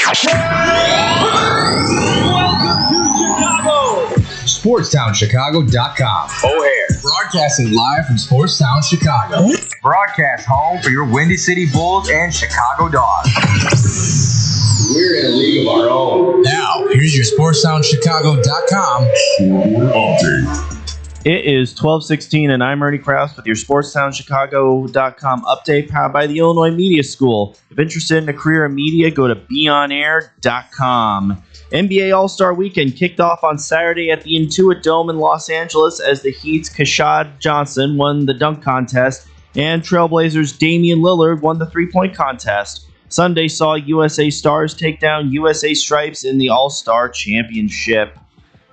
Welcome to Chicago. SportstownChicago.com. O'Hare. Broadcasting live from Sportstown, Chicago. Broadcast home for your Windy City Bulls and Chicago Dogs. We're in a league of our own. Now, here's your SportstownChicago.com update. It is 12:16, and I'm Ernie Krause with your SportstownChicago.com update, powered by the Illinois Media School. If interested in a career in media, go to beonair.com. NBA All-Star Weekend kicked off on Saturday at the Intuit Dome in Los Angeles as the Heat's Kashad Johnson won the dunk contest, and Trailblazers' Damian Lillard won the three-point contest. Sunday saw USA Stars take down USA Stripes in the All-Star Championship.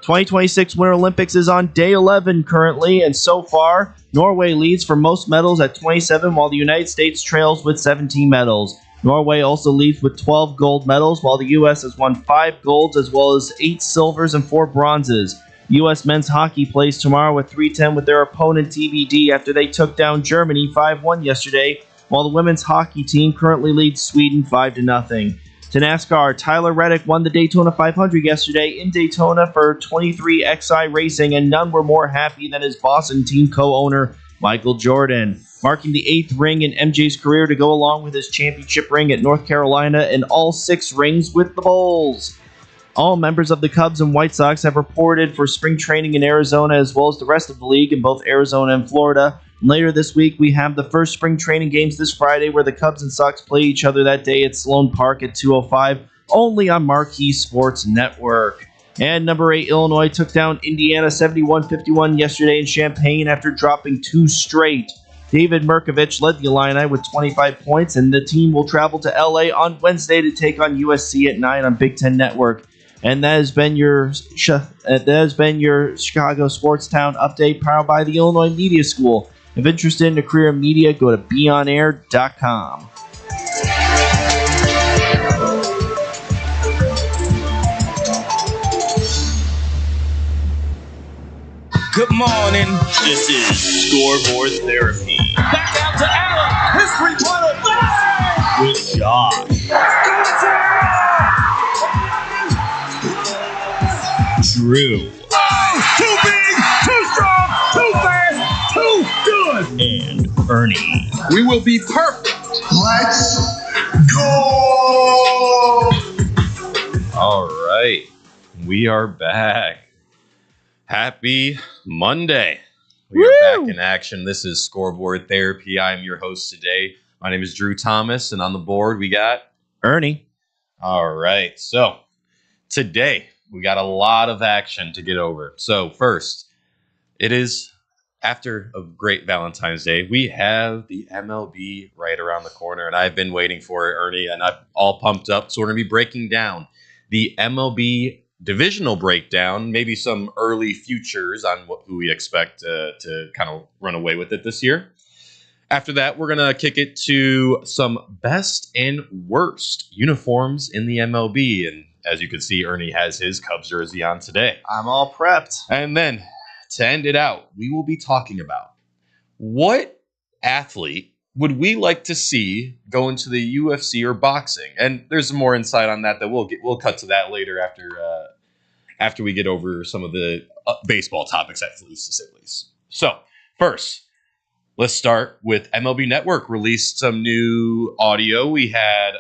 2026 Winter Olympics is on day 11 currently, and so far, Norway leads for most medals at 27, while the United States trails with 17 medals. Norway also leads with 12 gold medals, while the U.S. has won 5 golds as well as 8 silvers and 4 bronzes. U.S. men's hockey plays tomorrow at 3:10 with their opponent TBD after they took down Germany 5-1 yesterday, while the women's hockey team currently leads Sweden 5-0. To NASCAR, Tyler Reddick won the Daytona 500 yesterday in Daytona for 23XI Racing, and none were more happy than his boss and team co-owner, Michael Jordan, marking the 8th ring in MJ's career to go along with his championship ring at North Carolina and all 6 rings with the Bulls. All members of the Cubs and White Sox have reported for spring training in Arizona, as well as the rest of the league in both Arizona and Florida. Later this week, we have the first spring training games this Friday, where the Cubs and Sox play each other that day at Sloan Park at 2:05, only on Marquee Sports Network. And number 8, Illinois took down Indiana 71-51 yesterday in Champaign after dropping 2 straight. David Mirkovich led the Illini with 25 points, and the team will travel to LA on Wednesday to take on USC at 9 on Big Ten Network. And that has been your Chicago Sportstown update, powered by the Illinois Media School. If interested in a career in media, go to beonair.com. Good morning. This is ScoreBoard Therapy Back out to Allen. His three-pointer. Bang! with Josh, Drew, Too big, too strong, too fast, too good. and Ernie. We will be perfect. Let's go! All right, we are back. Happy Monday. We are back in action. This is ScoreBoard Therapy. I'm your host today. My name is Drew Thomas, and on the board we got Ernie. All right, so today we got a lot of action to get over. So first, it is after a great Valentine's Day. We have the MLB right around the corner, and I've been waiting for it, Ernie, and I'm all pumped up. So we're going to be breaking down the MLB divisional breakdown, maybe some early futures on who we expect to kind of run away with it this year. After that, we're going to kick it to some best and worst uniforms in the MLB. And as you can see, Ernie has his Cubs jersey on today. I'm all prepped. And then to end it out, we will be talking about what athlete would we like to see go into the UFC or boxing. And there's some more insight on that we'll cut to that later after we get over some of the baseball topics, at least. So first, let's start with MLB Network released some new audio. We had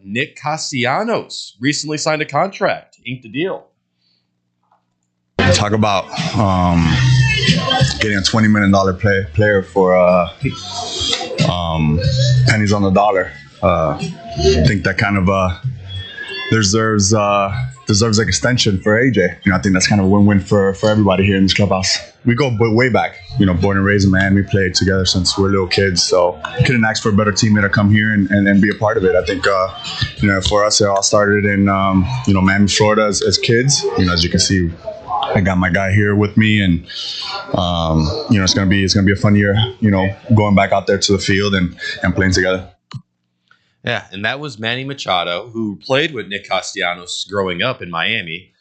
Nick Castellanos recently signed a contract, inked a deal. Talk about getting a $20 million player for pennies on the dollar. I think that kind of deserves an extension for AJ. I think that's kind of a win-win for everybody here in this clubhouse. We go way back. Born and raised in Miami, played together since we're little kids. So couldn't ask for a better teammate to come here and be a part of it. I think for us, it all started in Miami, Florida as kids. As you can see, I got my guy here with me, and it's gonna be a fun year. Going back out there to the field and playing together. Yeah, and that was Manny Machado, who played with Nick Castellanos growing up in Miami.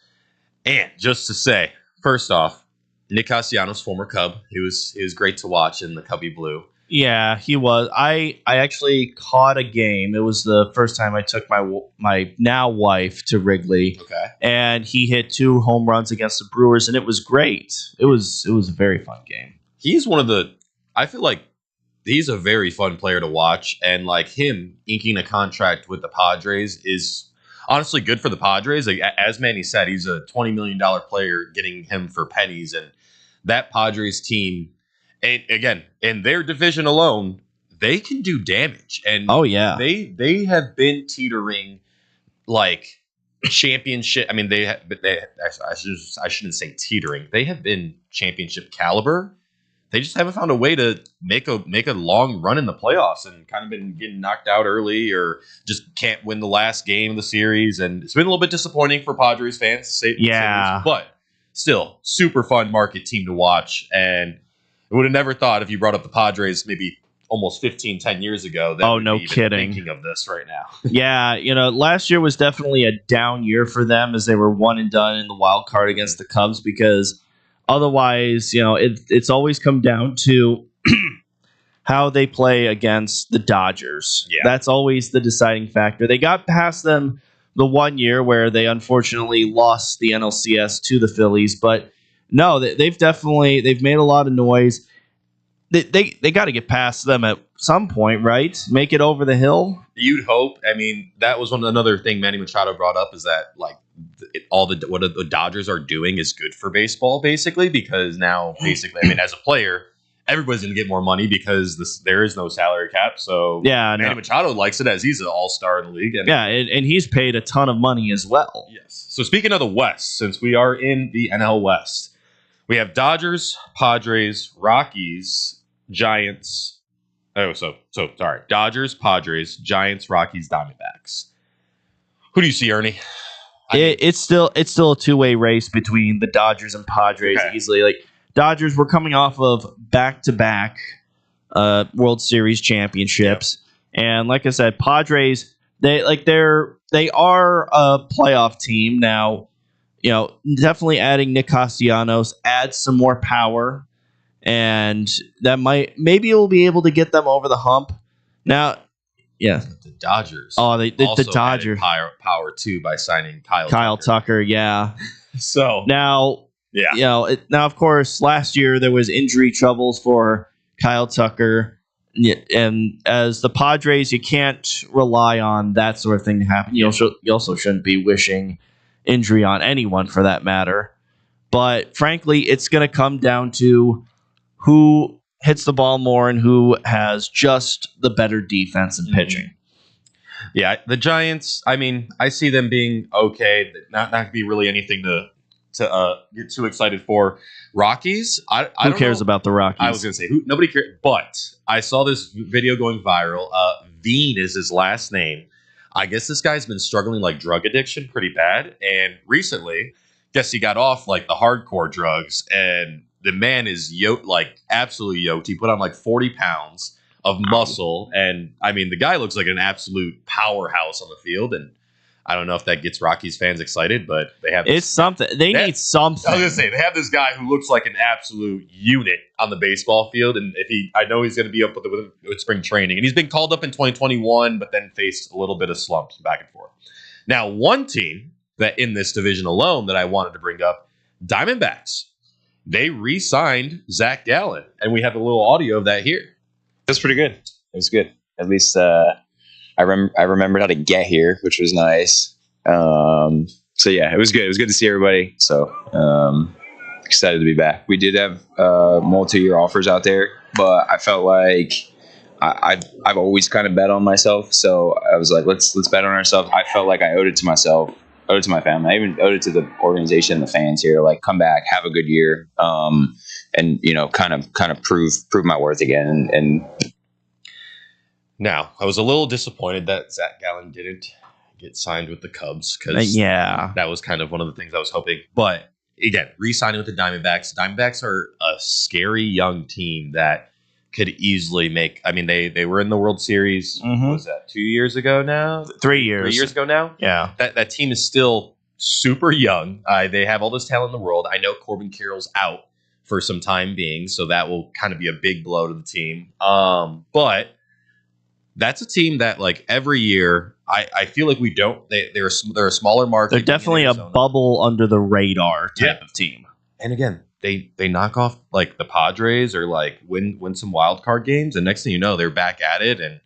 And just to say, first off, Nick Castellanos, former Cub, he was great to watch in the Cubby Blue. Yeah, he was. I actually caught a game. It was the first time I took my now wife to Wrigley. Okay. And he hit 2 home runs against the Brewers, and it was great. It was a very fun game. He's one of the. I feel like he's a very fun player to watch, and like him inking a contract with the Padres is honestly good for the Padres. Like, as Manny said, he's a $20 million player, getting him for pennies, and that Padres team. And again, in their division alone, they can do damage. And Oh yeah. they have been teetering like championship. I mean, I shouldn't say teetering. They have been championship caliber. They just haven't found a way to make a long run in the playoffs, and kind of been getting knocked out early, or just can't win the last game of the series. And it's been a little bit disappointing for Padres fans to say, but still super fun market team to watch. And I would have never thought, if you brought up the Padres maybe almost 10 years ago, that no be even kidding. thinking of this right now. Yeah, last year was definitely a down year for them, as they were 1 and done in the wild card against the Cubs, because otherwise, it's always come down to how they play against the Dodgers. Yeah. That's always the deciding factor. They got past them the 1 year where they unfortunately lost the NLCS to the Phillies, but no, they've made a lot of noise. They got to get past them at some point, right? Make it over the hill. You'd hope. I mean, that was another thing Manny Machado brought up, is that like what the Dodgers are doing is good for baseball, basically, because now basically, I mean, as a player, everybody's going to get more money because there is no salary cap. So yeah, Manny Machado likes it, as he's an all-star in the league. And and he's paid a ton of money as well. Yes. So speaking of the West, since we are in the NL West, we have Dodgers, Padres, Rockies, Giants. Sorry. Dodgers, Padres, Giants, Rockies, Diamondbacks. Who do you see, Ernie? It's still a 2-way race between the Dodgers and Padres easily. Like, Dodgers were coming off of back-to-back World Series championships, and like I said, Padres they are a playoff team now. Definitely adding Nick Castellanos adds some more power, and that maybe it will be able to get them over the hump. Now, yeah, the Dodgers. Oh, the Dodgers power too by signing Kyle Tucker. Yeah. So now, now of course, last year there was injury troubles for Kyle Tucker, and as the Padres, you can't rely on that sort of thing to happen. You also shouldn't be wishing injury on anyone, for that matter. But frankly, it's going to come down to who hits the ball more and who has just the better defense and pitching. Yeah, the Giants, I mean, I see them being okay. Not going to be really anything to get too excited for. Rockies, who cares about the Rockies? I was going to say, nobody cares. But I saw this video going viral. Veen is his last name. I guess this guy's been struggling like drug addiction pretty bad. And recently, guess he got off like the hardcore drugs, and the man is absolutely yoked. He put on like 40 pounds of muscle, and I mean, the guy looks like an absolute powerhouse on the field. And I don't know if that gets Rockies fans excited, but they have something. They need something. I was gonna say, they have this guy who looks like an absolute unit on the baseball field, and I know he's gonna be up with spring training, and he's been called up in 2021, but then faced a little bit of slumps back and forth. Now, one team that in this division alone that I wanted to bring up, Diamondbacks. They re-signed Zach Gallen, and we have a little audio of that here. That's pretty good. It was good. At least I remembered how to get here, which was nice. So yeah, it was good. It was good to see everybody. So excited to be back. We did have multi-year offers out there, but I felt like I've always kind of bet on myself. So I was like, let's bet on ourselves. I felt like I owed it to myself, owed it to my family. I even owed it to the organization and the fans here to like come back, have a good year, and kind of prove my worth again. And now, I was a little disappointed that Zach Gallen didn't get signed with the Cubs, because that was kind of one of the things I was hoping. But again, re-signing with the Diamondbacks. Diamondbacks are a scary young team that could easily make. I mean, they were in the World Series. What was that 2 years ago now? 3 years. 3 years ago now. Yeah, that team is still super young. They have all this talent in the world. I know Corbin Carroll's out for some time being, so that will kind of be a big blow to the team. But that's a team that, like, every year, I feel like we don't. They're a smaller market. They're definitely a bubble under the radar type of team. And again, they knock off like the Padres or like win some wild card games, and next thing you know, they're back at it. And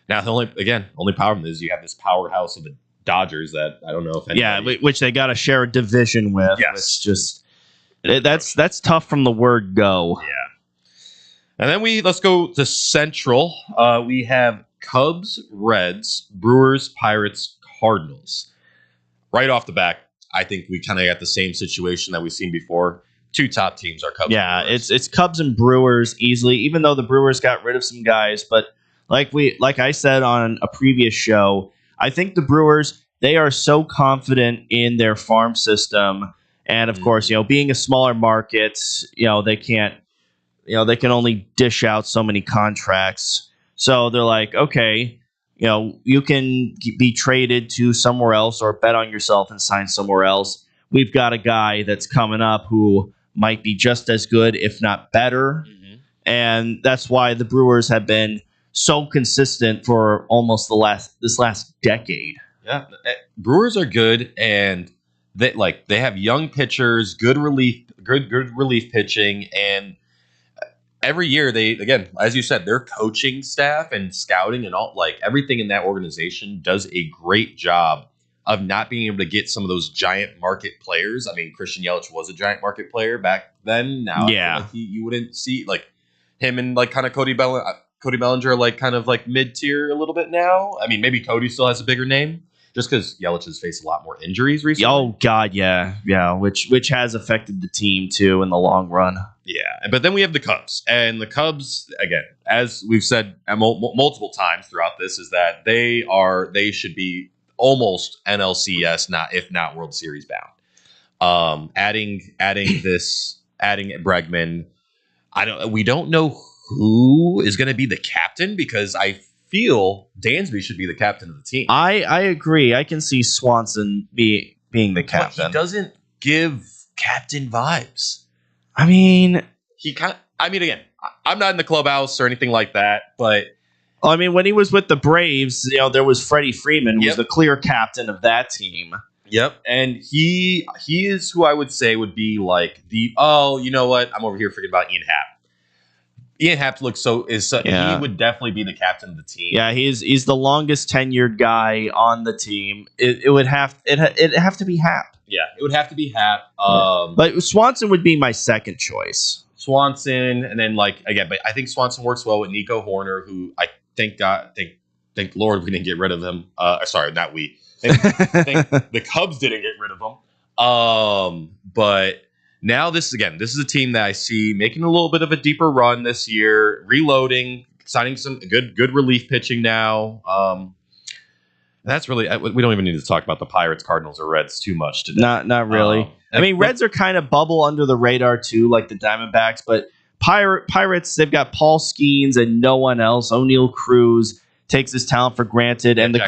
now the only problem is you have this powerhouse of the Dodgers that I don't know if anybody, which they got to share a division with. Yes. Which just that's tough from the word go. Yeah. And then let's go to Central. We have Cubs, Reds, Brewers, Pirates, Cardinals. Right off the bat, I think we kind of got the same situation that we've seen before. Two top teams are Cubs. Yeah, and Brewers. it's Cubs and Brewers easily, even though the Brewers got rid of some guys. But like I said on a previous show, I think the Brewers, they are so confident in their farm system. And of course, being a smaller market, they can't, they can only dish out so many contracts. So they're like, okay, you can be traded to somewhere else or bet on yourself and sign somewhere else. We've got a guy that's coming up who might be just as good, if not better. Mm-hmm. And that's why the Brewers have been so consistent for almost this last decade. Yeah, Brewers are good, and they have young pitchers, good relief pitching, and every year they, again, as you said, their coaching staff and scouting and all, like, everything in that organization does a great job of not being able to get some of those giant market players. I mean, Christian Yelich was a giant market player back then. Now, yeah, I feel like you wouldn't see like him and like kind of Cody Bellinger, like kind of like mid tier a little bit now. I mean, maybe Cody still has a bigger name just because Yelich has faced a lot more injuries recently. Oh God, yeah, which has affected the team too in the long run. Yeah, but then we have the Cubs, and the Cubs, again, as we've said multiple times throughout this, is that they should be almost NLCS, if not World Series bound. Adding Bregman, we don't know who is going to be the captain, because I feel Dansby should be the captain of the team. I agree. I can see Swanson being the captain. But he doesn't give captain vibes. I mean, again, I'm not in the clubhouse or anything like that, but I mean, when he was with the Braves, there was Freddie Freeman, who was the clear captain of that team. Yep, and he is who I would say would be like you know what? I'm over here forgetting about Ian Happ. Ian Happ looks he would definitely be the captain of the team. Yeah, he's the longest tenured guy on the team. It'd have to be Happ. Yeah, it would have to be Happ. But Swanson would be my second choice. Swanson, and then but I think Swanson works well with Nico Horner, who I thank Lord we didn't get rid of him. Sorry, not we. Thank the Cubs didn't get rid of him. But now this is a team that I see making a little bit of a deeper run this year, reloading, signing some good relief pitching now. That's really, we don't even need to talk about the Pirates, Cardinals, or Reds too much today. Not really. I mean, Reds are kind of bubble under the radar too, like the Diamondbacks, but Pirates, they've got Paul Skeens and no one else. O'Neal Cruz takes his talent for granted, and the him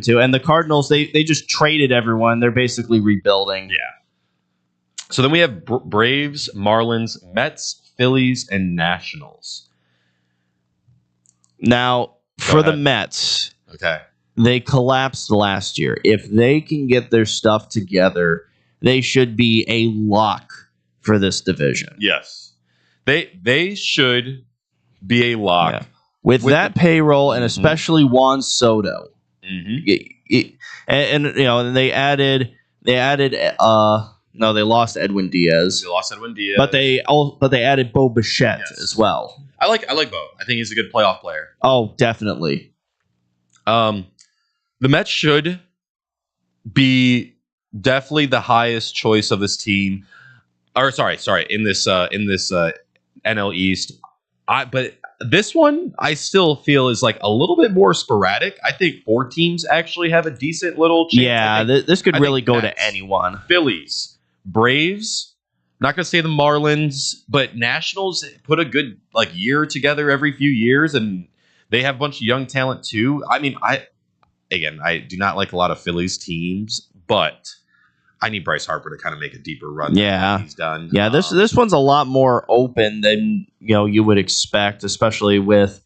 too. And the Cardinals, they just traded everyone. They're basically rebuilding. Yeah. So then we have Braves, Marlins, Mets, Phillies, and Nationals. Now, for the Mets, okay, they collapsed last year. If they can get their stuff together, they should be a lock for this division. Yes. They should be a lock. Yeah. With that payroll, and especially Juan Soto. Mm-hmm. And they added they lost Edwin Diaz. But they added Bo Bichette as well. I like Bo. I think he's a good playoff player. Oh, definitely. The Mets should be definitely the highest choice of this team. Or sorry, in this NL East. But this one I still feel is like a little bit more sporadic. I think 4 teams actually have a decent little chance. Yeah, this could really go to anyone. Phillies, Braves, not going to say the Marlins, but Nationals put a good year together every few years, and they have a bunch of young talent too. I mean, I do not like a lot of Phillies teams, but I need Bryce Harper to kind of make a deeper run. Yeah. Than he's done. Yeah, this one's a lot more open than you would expect, especially with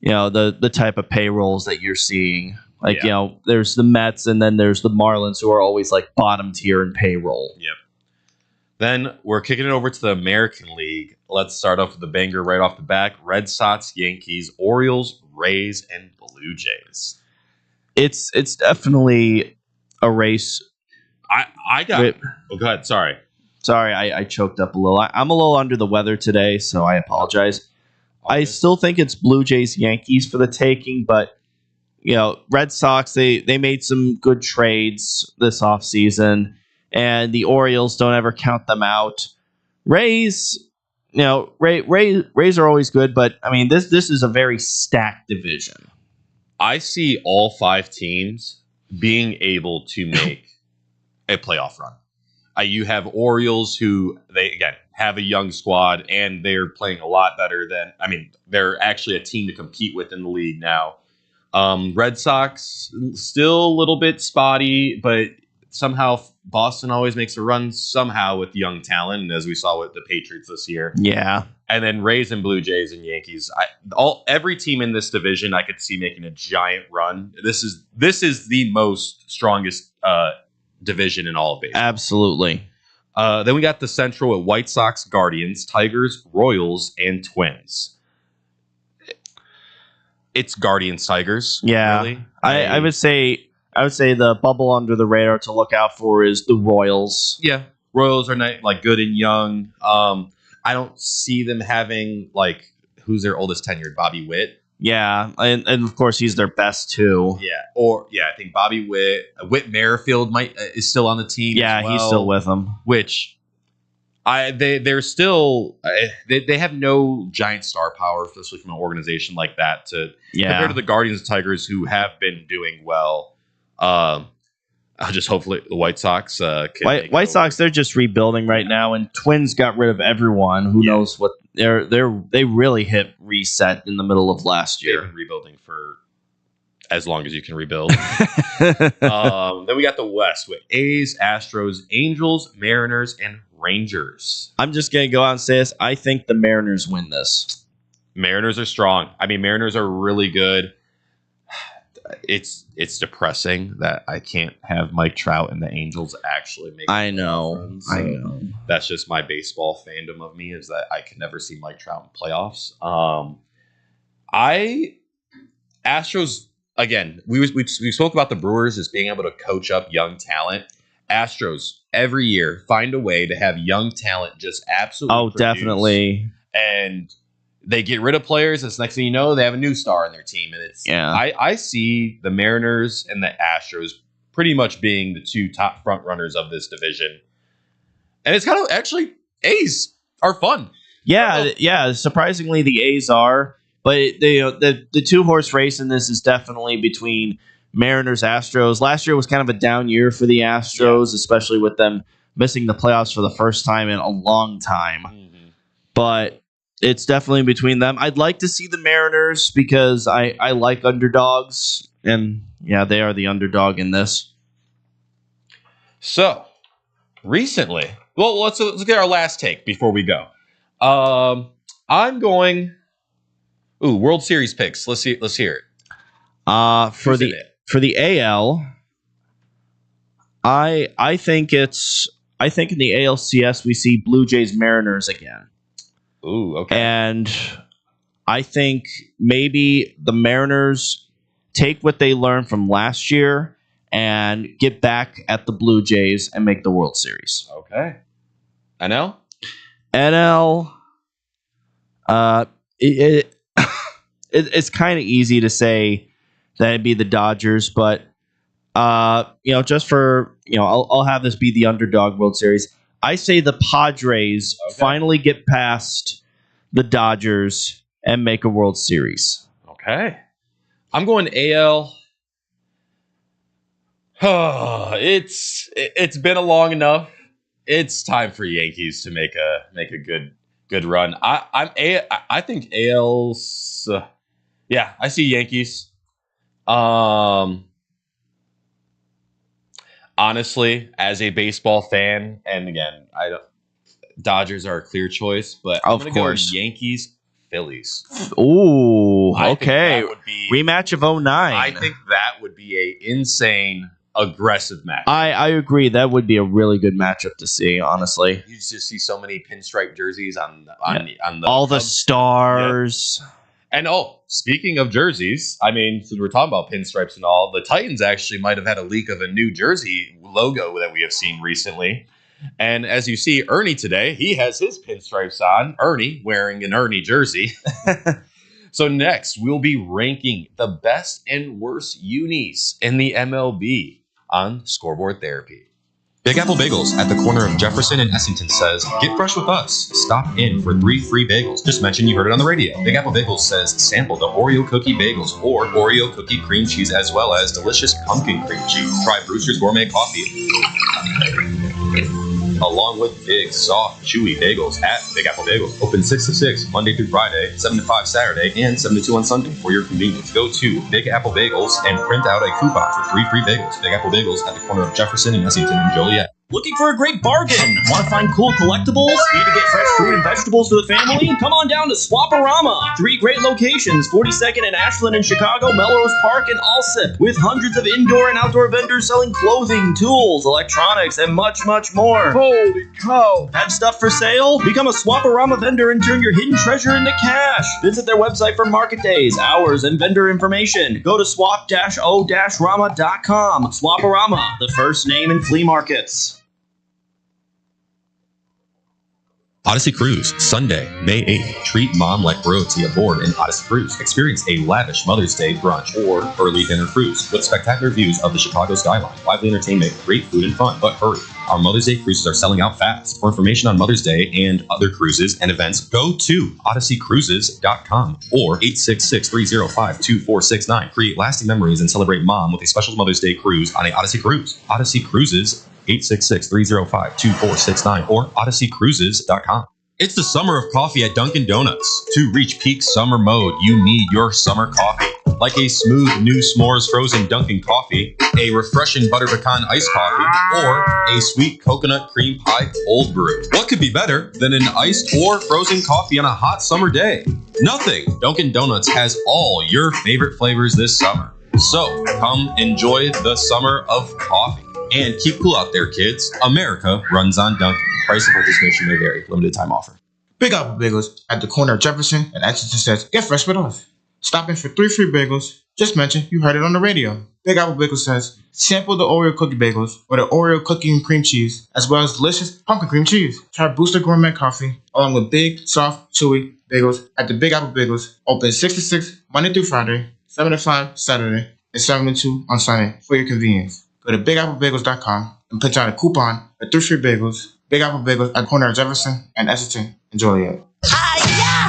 the type of payrolls that you're seeing. Like there's the Mets and then there's the Marlins, who are always like bottom tier in payroll. Yep. Then we're kicking it over to the American League. Let's start off with the banger right off the back: Red Sox, Yankees, Orioles, Rays, and Blue Jays. It's definitely a race. I got. Go ahead. Sorry, I choked up a little. I'm a little under the weather today, so I apologize. Okay. I still think it's Blue Jays, Yankees for the taking, but Red Sox, they made some good trades this offseason, and the Orioles, don't ever count them out. Rays, Rays are always good, but I mean this is a very stacked division. I see all 5 teams being able to make a playoff run. You have Orioles, who they again have a young squad, and they're playing a lot better than. I mean, they're actually a team to compete with in the league now. Red Sox still a little bit spotty, but somehow Boston always makes a run somehow with young talent, and as we saw with the Patriots this year. Yeah. And then Rays and Blue Jays and Yankees. Every team in this division I could see making a giant run. This is the most strongest division in all of baseball. Absolutely. Then we got the Central with White Sox, Guardians, Tigers, Royals, and Twins. It's Guardians, Tigers. Yeah, really. I would say the bubble under the radar to look out for is the Royals. Yeah, Royals are good and young. I don't see them having who's their oldest tenured, Bobby Witt. Yeah, and of course he's their best too. Yeah, I think Bobby Witt, Whit Merrifield is still on the team. Yeah, as well, he's still with them. Which they're still they have no giant star power, especially from an organization like that. Compared to the Guardians and Tigers, who have been doing well. Just hopefully the White Sox. White Sox, they're just rebuilding right now, and Twins got rid of everyone. Who knows what they really hit reset in the middle of last year. They've been rebuilding for as long as you can rebuild. Then we got the West with A's, Astros, Angels, Mariners, and Rangers. I'm just gonna go out and say this. I think the Mariners win this. Mariners are strong. I mean, Mariners are really good. It's depressing that I can't have Mike Trout and the Angels actually make. I know. That's just my baseball fandom of me, is that I can never see Mike Trout in playoffs. Astros again. We spoke about the Brewers as being able to coach up young talent. Astros every year find a way to have young talent just absolutely. Produce, definitely. And they get rid of players. And next thing you know, they have a new star in their team. And I see the Mariners and the Astros pretty much being the 2 top front runners of this division. And it's kind of actually A's are fun. Yeah. Surprisingly, the A's are, but the 2-horse race in this is definitely between Mariners, Astros. Last year was kind of a down year for the Astros, especially with them missing the playoffs for the first time in a long time. Mm-hmm. But it's definitely between them. I'd like to see the Mariners because I like underdogs, and they are the underdog in this. So, recently, well, let's get our last take before we go. I'm going. World Series picks. Let's hear it. For the AL, I think in the ALCS we see Blue Jays Mariners again. Ooh, okay. And I think maybe the Mariners take what they learned from last year and get back at the Blue Jays and make the World Series. Okay. NL? It's kind of easy to say that it'd be the Dodgers, but just for I'll have this be the underdog World Series. I say the Padres finally get past the Dodgers and make a World Series. Okay. I'm going AL. It's been long enough. It's time for Yankees to make a good run. I think AL's. I see Yankees. honestly, as a baseball fan, and again, Dodgers are a clear choice, but I'm going to go Yankees, Phillies. Ooh, I think okay. that would be, rematch of 09. I think that would be a insane, aggressive match. I agree. That would be a really good matchup to see, honestly. You just see so many pinstripe jerseys on the all the Cubs. Stars. Yeah. And speaking of jerseys, I mean, since we're talking about pinstripes and all, the Titans actually might have had a leak of a new jersey logo that we have seen recently. And as you see, Ernie today, he has his pinstripes on. Ernie wearing an Ernie jersey. So next, we'll be ranking the best and worst unis in the MLB on ScoreBoard Therapy. Big Apple Bagels at the corner of Jefferson and Essington says, get fresh with us. Stop in for 3 free bagels. Just mention you heard it on the radio. Big Apple Bagels says, sample the Oreo cookie bagels or Oreo cookie cream cheese as well as delicious pumpkin cream cheese. Try Brewster's Gourmet Coffee along with big, soft, chewy bagels at Big Apple Bagels. Open 6 to 6, Monday through Friday, 7 to 5 Saturday, and 7 to 2 on Sunday for your convenience. Go to Big Apple Bagels and print out a coupon for 3 free bagels. Big Apple Bagels at the corner of Jefferson and Essington and Joliet. Looking for a great bargain? Want to find cool collectibles? Need to get fresh fruit and vegetables for the family? Come on down to Swaparama. 3 great locations, 42nd and Ashland in Chicago, Melrose Park and Alsip, with hundreds of indoor and outdoor vendors selling clothing, tools, electronics, and much, much more. Holy cow. Have stuff for sale? Become a Swaparama vendor and turn your hidden treasure into cash. Visit their website for market days, hours, and vendor information. Go to swap-o-rama.com. Swaparama, the first name in flea markets. Odyssey Cruise, Sunday, May 8th. Treat mom like royalty aboard an Odyssey Cruise. Experience a lavish Mother's Day brunch or early dinner cruise with spectacular views of the Chicago skyline, lively entertainment, great food and fun. But hurry, our Mother's Day cruises are selling out fast. For information on Mother's Day and other cruises and events, go to odysseycruises.com or 866-305-2469. Create lasting memories and celebrate mom with a special Mother's Day cruise on a Odyssey Cruise. Odyssey Cruises, 866-305-2469 or odysseycruises.com. It's the summer of coffee at Dunkin' Donuts. To reach peak summer mode, you need your summer coffee. Like a smooth new s'mores frozen Dunkin' coffee, a refreshing butter pecan iced coffee, or a sweet coconut cream pie cold brew. What could be better than an iced or frozen coffee on a hot summer day? Nothing. Dunkin' Donuts has all your favorite flavors this summer. So come enjoy the summer of coffee. And keep cool out there, kids. America runs on Dunkin'. Price and participation may vary. Limited time offer. Big Apple Bagels at the corner of Jefferson and Exeter says, get fresh with us. Stop in for 3 free bagels. Just mention you heard it on the radio. Big Apple Bagels says, sample the Oreo cookie bagels or the Oreo cookie and cream cheese, as well as delicious pumpkin cream cheese. Try Booster Gourmet Coffee along with big, soft, chewy bagels at the Big Apple Bagels. Open 6 to 6, Monday through Friday, 7 to 5 Saturday, and 7 to 2 on Sunday for your convenience. Go to BigAppleBagels.com and print out a coupon for 3 free bagels. Big Apple Bagels at the corner of Jefferson and Essington in Joliet.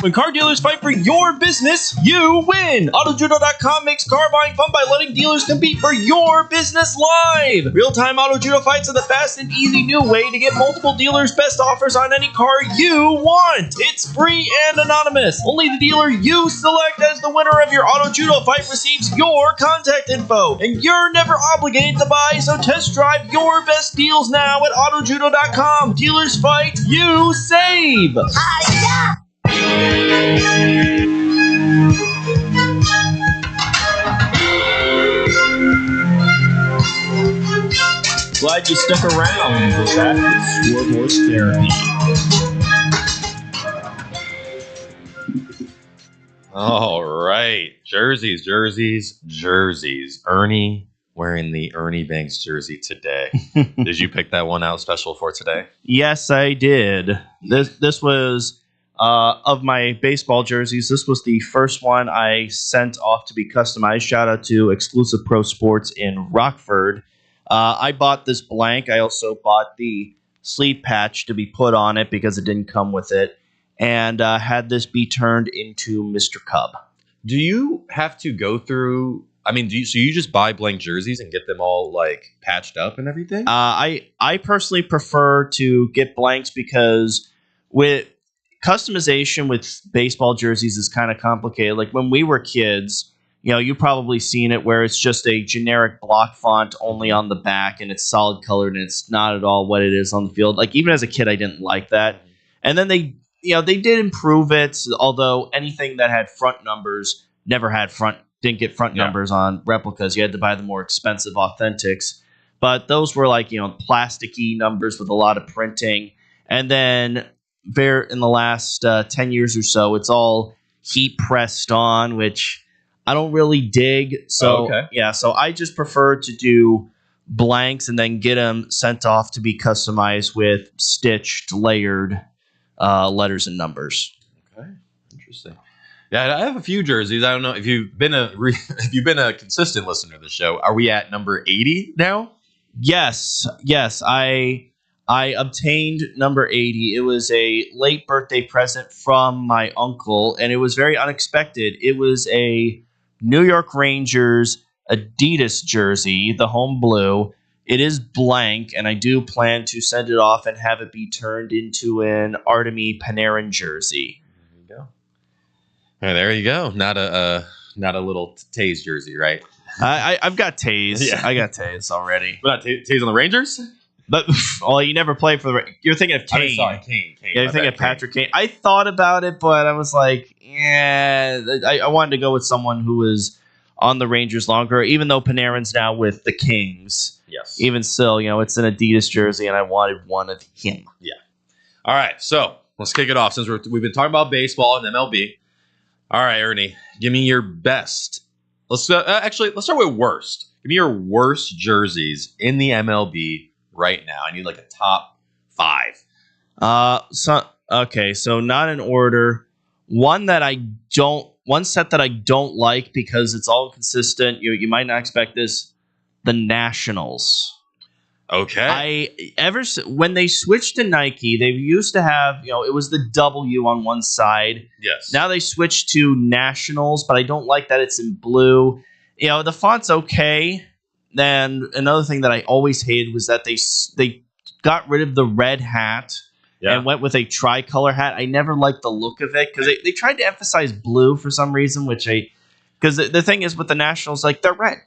When car dealers fight for your business, you win! AutoJudo.com makes car buying fun by letting dealers compete for your business live! Real-time Auto Judo fights are the fast and easy new way to get multiple dealers' best offers on any car you want! It's free and anonymous! Only the dealer you select as the winner of your Auto Judo fight receives your contact info! And you're never obligated to buy, so test drive your best deals now at AutoJudo.com! Dealers fight, you save! Glad you stuck around. We're back with ScoreBoard Therapy. All right. Jerseys. Ernie wearing the Ernie Banks jersey today. Did you pick that one out special for today? Yes, I did. This was of my baseball jerseys. This was the first one I sent off to be customized. Shout out to Exclusive Pro Sports in Rockford. I bought this blank. I also bought the sleeve patch to be put on it because it didn't come with it, and had this be turned into Mr. Cub. Do you have to go through? I mean, so you just buy blank jerseys and get them all like patched up and everything? I personally prefer to get blanks because with customization with baseball jerseys is kind of complicated. Like when we were kids, you've probably seen it where it's just a generic block font only on the back and it's solid colored and it's not at all what it is on the field. Like even as a kid, I didn't like that. And then they did improve it, although anything that had front numbers didn't get front numbers on replicas. You had to buy the more expensive authentics. But those were like, plasticky numbers with a lot of printing. And then in the last 10 years or so, it's all heat pressed on, which I don't really dig. So, so I just prefer to do blanks and then get them sent off to be customized with stitched, layered letters and numbers. Okay, interesting. Yeah, I have a few jerseys. I don't know if you've been a consistent listener to the show. Are we at number 80 now? Yes. I obtained number 80. It was a late birthday present from my uncle, and it was very unexpected. It was a New York Rangers Adidas jersey, the home blue. It is blank, and I do plan to send it off and have it be turned into an Artemi Panarin jersey. There you go. Not a little Taze jersey, right? I've got Taze. Yeah. I got Taze already. But not Taze on the Rangers? But you never played for the. You're thinking of Kane. Kane. Yeah, you're thinking of Patrick Kane. I thought about it, but I was like, I wanted to go with someone who was on the Rangers longer. Even though Panarin's now with the Kings. Yes. Even still, it's an Adidas jersey, and I wanted one of him. Yeah. All right, so let's kick it off since we've been talking about baseball and MLB. All right, Ernie, give me your best. Let's start with worst. Give me your worst jerseys in the MLB right now. I need like a top 5. So not in order. One set that I don't like because it's all consistent. You might not expect this. The Nationals. Okay. When they switched to Nike, they used to have, it was the W on one side. Yes. Now they switched to Nationals, but I don't like that it's in blue. The font's okay. Then another thing that I always hated was that they got rid of the red hat and went with a tricolor hat. I never liked the look of it because they tried to emphasize blue for some reason, because the thing is with the Nationals, like they're red.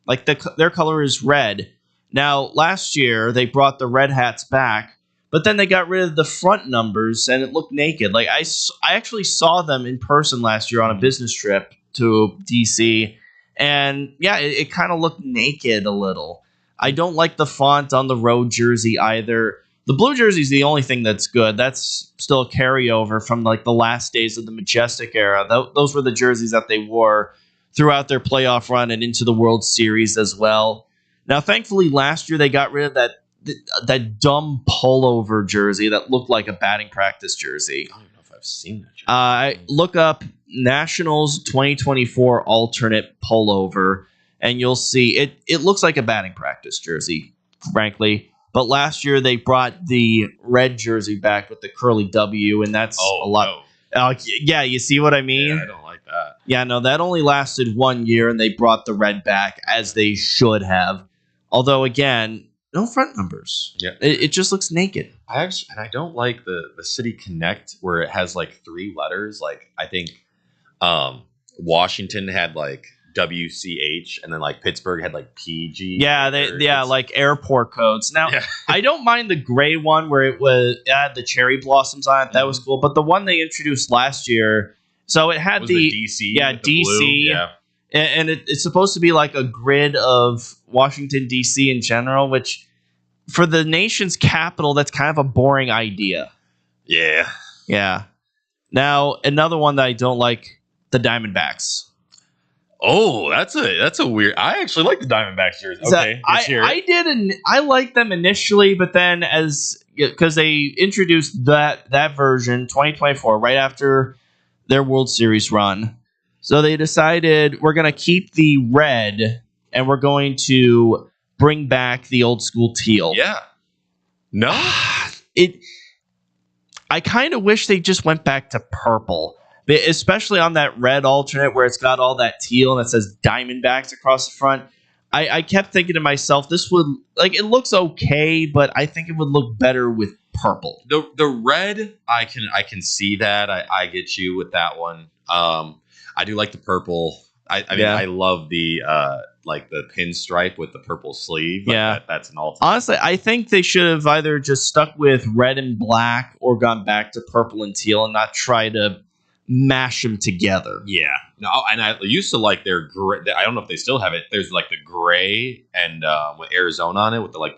Like their color is red. Now, last year, they brought the red hats back, but then they got rid of the front numbers, and it looked naked. Like I actually saw them in person last year on a business trip to D.C., and it kind of looked naked a little. I don't like the font on the road jersey either. The blue jersey is the only thing that's good. That's still a carryover from like the last days of the Majestic era. Those were the jerseys that they wore throughout their playoff run and into the World Series as well. Now, thankfully, last year they got rid of that dumb pullover jersey that looked like a batting practice jersey. I don't know if I've seen that jersey. Look up Nationals 2024 alternate pullover, and you'll see it looks like a batting practice jersey, frankly. But last year they brought the red jersey back with the curly W, and that's a lot. No. You see what I mean? Yeah, I don't like that. Yeah, no, that only lasted 1 year, and they brought the red back as they should have. Although, again, no front numbers. Yeah, it just looks naked. I don't like the City Connect where it has like 3 letters. Like I think Washington had like WCH, and then like Pittsburgh had like PG. Yeah, like airport codes. Now, I don't mind the gray one where it had the cherry blossoms on it. That was cool. But the one they introduced last year, so it had the DC. Yeah, DC. Yeah. And it's supposed to be like a grid of Washington, D.C. in general, which for the nation's capital, that's kind of a boring idea. Yeah. Yeah. Now, another one that I don't like, the Diamondbacks. Oh, that's a weird. I actually like the Diamondbacks jersey. Okay, I liked them initially, but then because they introduced that version 2024 right after their World Series run. So they decided we're going to keep the red and we're going to bring back the old school teal. Yeah. No? I kind of wish they just went back to purple, especially on that red alternate where it's got all that teal and it says Diamondbacks across the front. I kept thinking to myself, this would, like, it looks okay, but I think it would look better with purple. The red, I can see that. I get you with that one. I do like the purple. I mean, Yeah. I love the like the pinstripe with the purple sleeve. Like Yeah. that's an all-time. Honestly, I think they should have either just stuck with red and black or gone back to purple and teal and not try to mash them together. Yeah. No, and I used to like their gray. I don't know if they still have it. There's like the gray and with Arizona on it with the like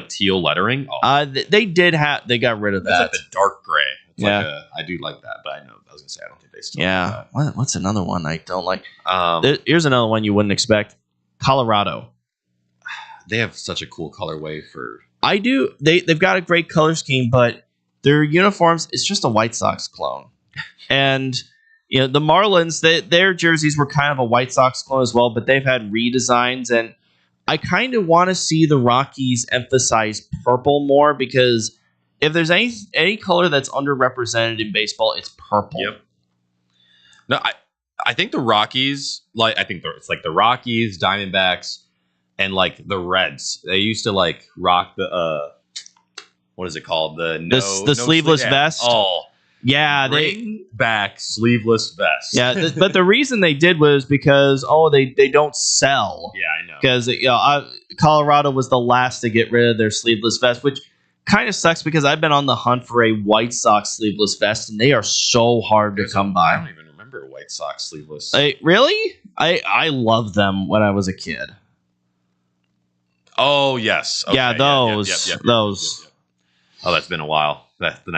teal lettering. Oh, They got rid of that's that. like the dark gray. It's Yeah. like I do like that, but I was gonna say I don't think they still. Yeah. What's another one I don't like? Have that. Here's another one you wouldn't expect. Colorado. They have such a cool colorway for. I do. They've got a great color scheme, but their uniforms, it's just a White Sox clone. And the Marlins, their jerseys were kind of a White Sox clone as well, but they've had redesigns. And I kind of want to see the Rockies emphasize purple more, because if there's any color that's underrepresented in baseball, it's purple. Yep. No, I think the Rockies, it's like the Rockies, Diamondbacks, and like the Reds. They used to like rock the what is it called? The sleeveless vest. Oh, Yeah, bring back sleeveless vests. Yeah, but the reason they did was because they don't sell. Yeah, I know. Because Colorado was the last to get rid of their sleeveless vest, which kind of sucks because I've been on the hunt for a White Sox sleeveless vest, and they are so hard to come by. I don't even remember White Sox sleeveless. Really? I loved them when I was a kid. Oh yes. Okay. Yeah, those. Yep. Oh, that's been a while.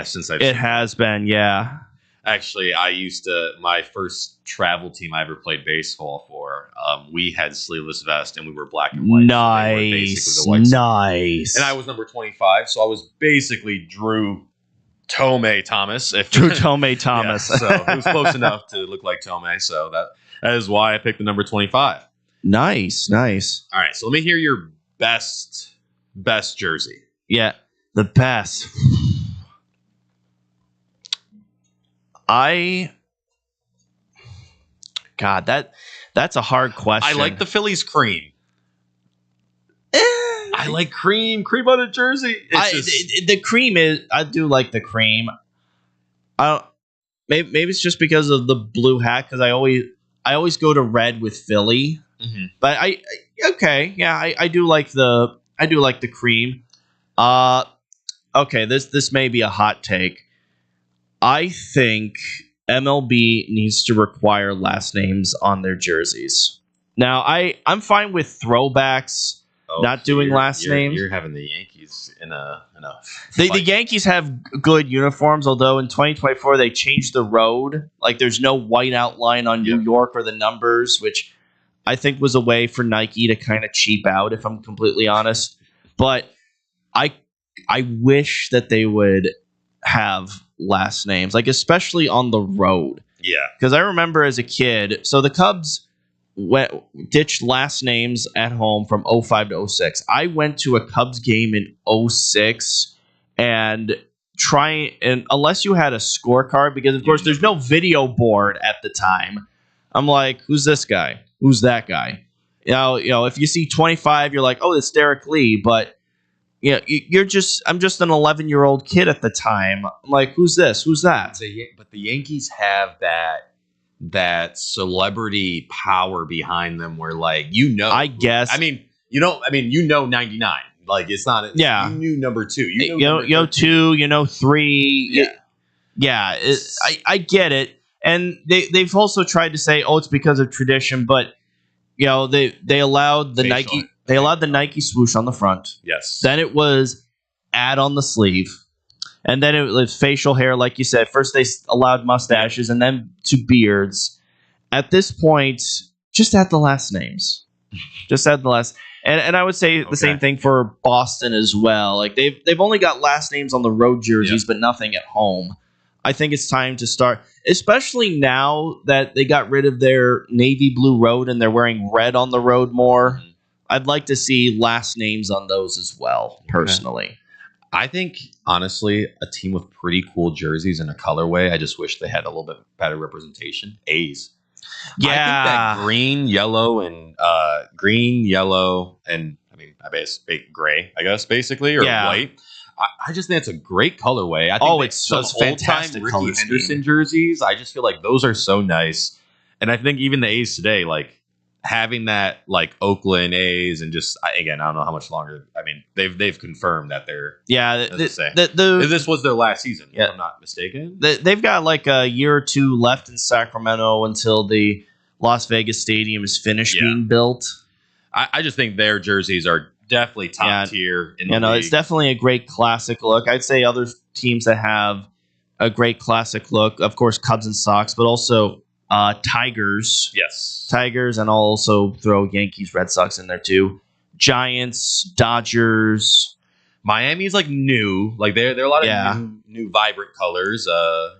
Since I've. It has been, yeah. Actually, my first travel team I ever played baseball for, we had sleeveless vest and we were black and white. Nice. Nice. And I was number 25, so I was basically Drew Tomei Thomas. Drew Tomei Thomas. Yeah, so it was close enough to look like Tomei, so that is why I picked the number 25. Nice. All right, so let me hear your best jersey. Yeah, the best. That's a hard question. I like the Phillies cream. I like cream on a jersey. The cream I do like the cream. Maybe it's just because of the blue hat, because I always go to red with Philly. Mm-hmm. But I do like the cream. Okay, this may be a hot take. I think MLB needs to require last names on their jerseys. Now, I'm fine with throwbacks, not doing last names. You're having the Yankees in a the Yankees have good uniforms, although in 2024 they changed the road. Like, there's no white outline on New York or the numbers, which I think was a way for Nike to kind of cheap out, if I'm completely honest. But I wish that they would have last names, like especially on the road. Yeah. Because I remember as a kid, so the Cubs ditched last names at home from 05 to 06. I went to a Cubs game in 06 and unless you had a scorecard, because of course there's no video board at the time. I'm like, who's this guy? Who's that guy? You know, if you see 25, you're like, oh, it's Derek Lee, but I'm just an 11-year-old kid at the time. I'm like, who's this? Who's that? But the Yankees have that celebrity power behind them, where I guess. I mean, 99. Like, it's not. Yeah. You knew number 2. You know 2. 3. Yeah. I get it, and they've also tried to say, oh, it's because of tradition, but they allowed the Nike. They allowed the Nike swoosh on the front. Yes. Then it was add on the sleeve. And then it was facial hair, like you said. First they allowed mustaches, and then to beards. At this point, just add the last names. Just add the last. And I would say the same thing for Boston as well. Like they've only got last names on the road jerseys, but nothing at home. I think it's time to start, especially now that they got rid of their navy blue road and they're wearing red on the road more. Mm-hmm. I'd like to see last names on those as well, personally. Okay. I think, honestly, a team with pretty cool jerseys and a colorway, I just wish they had a little bit better representation. A's. Yeah. I think that green, yellow, and I guess gray, basically, or white. I just think it's a great colorway. I think it's fantastic. Ricky Henderson jerseys, I just feel like those are so nice. And I think even the A's today, like having that like Oakland A's and just again, I don't know how much longer. I mean, they've confirmed that they're this was their last season, if I'm not mistaken. They've got like a year or two left in Sacramento until the Las Vegas Stadium is finished being built. I just think their jerseys are definitely top tier in the league. It's definitely a great classic look. I'd say other teams that have a great classic look, of course, Cubs and Sox, but also Tigers. Yes. Tigers, and I'll also throw Yankees, Red Sox in there too. Giants, Dodgers. Miami's like new. Like they're a lot of new vibrant colors.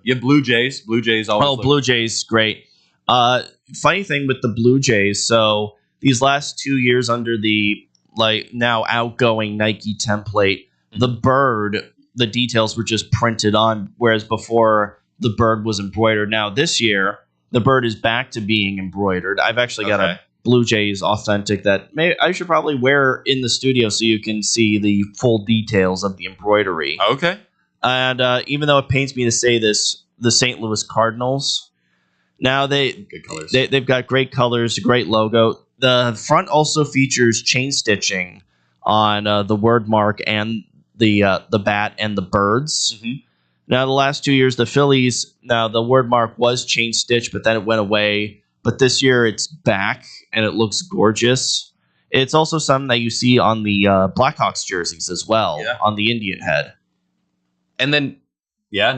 You have Blue Jays. Blue Jays always Blue Jays, great. Funny thing with the Blue Jays, so these last 2 years under the like now outgoing Nike template, the bird, the details were just printed on, whereas before the bird was embroidered. Now this year, the bird is back to being embroidered. I've actually got a Blue Jays authentic that I should probably wear in the studio so you can see the full details of the embroidery. Okay. And even though it pains me to say this, the St. Louis Cardinals, now they've got great colors, a great logo. The front also features chain stitching on the word mark and the bat and the birds. Mm-hmm. Now, the last 2 years, the Phillies, now the word mark was chain stitched, but then it went away. But this year it's back and it looks gorgeous. It's also something that you see on the Blackhawks jerseys as well, on the Indian head. And then,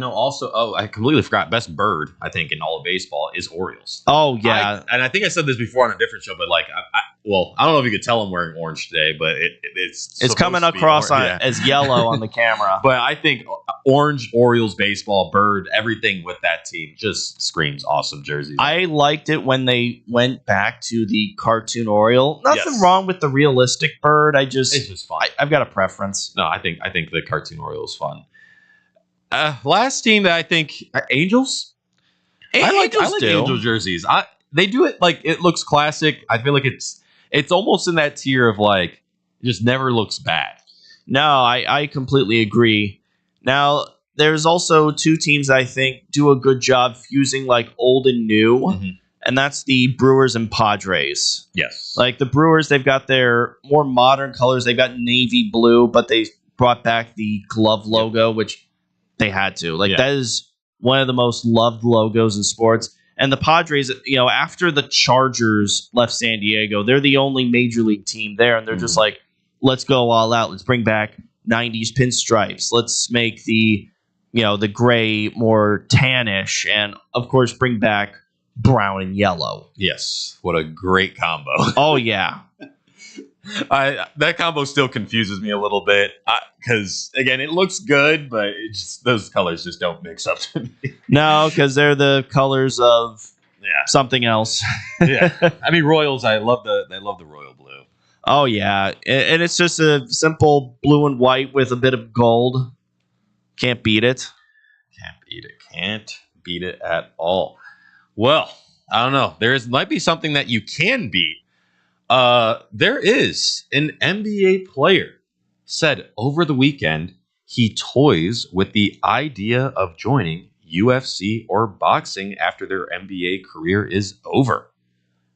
also, I completely forgot. Best bird, I think, in all of baseball is Orioles. Oh, yeah. And I think I said this before on a different show, but like, I don't know if you could tell I'm wearing orange today, but it's coming across as yellow on the camera. But I think orange Orioles baseball bird, everything with that team just screams awesome jerseys. I liked it when they went back to the cartoon Oriole. Nothing wrong with the realistic bird. It's just fun. I've got a preference. No, I think the cartoon Oriole is fun. Last team that I think Angels. I like Angel jerseys. They do it like it looks classic. I feel like it's almost in that tier of like it just never looks bad. No, I completely agree. Now there's also two teams that I think do a good job fusing like old and new, and that's the Brewers and Padres. Yes, like the Brewers, they've got their more modern colors. They've got navy blue, but they brought back the glove logo, which they had to. That is one of the most loved logos in sports. And the Padres, after the Chargers left San Diego, they're the only major league team there. And they're just like, let's go all out. Let's bring back 90s pinstripes. Let's make the gray more tannish. And, of course, bring back brown and yellow. Yes. What a great combo. Oh, yeah. That combo still confuses me a little bit because again it looks good, but those colors just don't mix up to me. No, because they're the colors of something else. I mean Royals. I love the royal blue. Oh yeah, and it's just a simple blue and white with a bit of gold. Can't beat it. Can't beat it at all. Well, I don't know. Might be something that you can beat. There is an NBA player said over the weekend he toys with the idea of joining UFC or boxing after their NBA career is over.